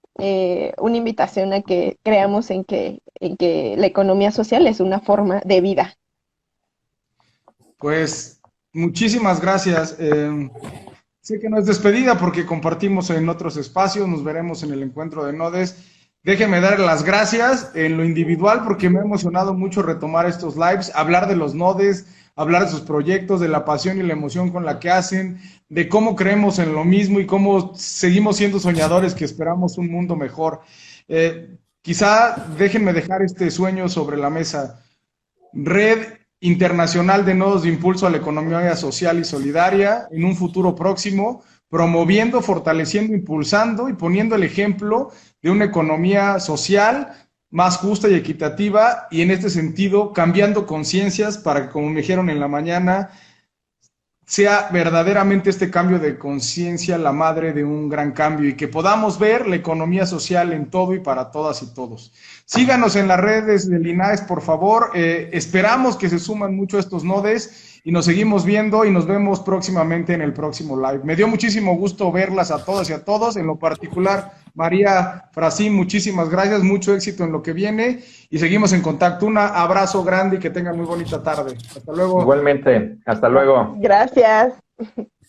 una invitación a que creamos en que la economía social es una forma de vida. Pues muchísimas gracias. Sé que no es despedida porque compartimos en otros espacios, nos veremos en el encuentro de Nodes. Déjenme dar las gracias en lo individual porque me ha emocionado mucho retomar estos lives, hablar de los Nodes, hablar de sus proyectos, de la pasión y la emoción con la que hacen, de cómo creemos en lo mismo y cómo seguimos siendo soñadores que esperamos un mundo mejor. Quizá déjenme dejar este sueño sobre la mesa. Red Internacional de Nodos de Impulso a la Economía Social y Solidaria en un futuro próximo, promoviendo, fortaleciendo, impulsando y poniendo el ejemplo de una economía social más justa y equitativa, y en este sentido cambiando conciencias para que, como me dijeron en la mañana, sea verdaderamente este cambio de conciencia la madre de un gran cambio y que podamos ver la economía social en todo y para todas y todos. Síganos en las redes de Linares, por favor. Esperamos que se suman mucho estos nodes y nos seguimos viendo y nos vemos próximamente en el próximo live. Me dio muchísimo gusto verlas a todas y a todos. En lo particular, María Frasín, muchísimas gracias, mucho éxito en lo que viene y seguimos en contacto. Un abrazo grande y que tengan muy bonita tarde. Hasta luego. Igualmente, hasta luego. Gracias.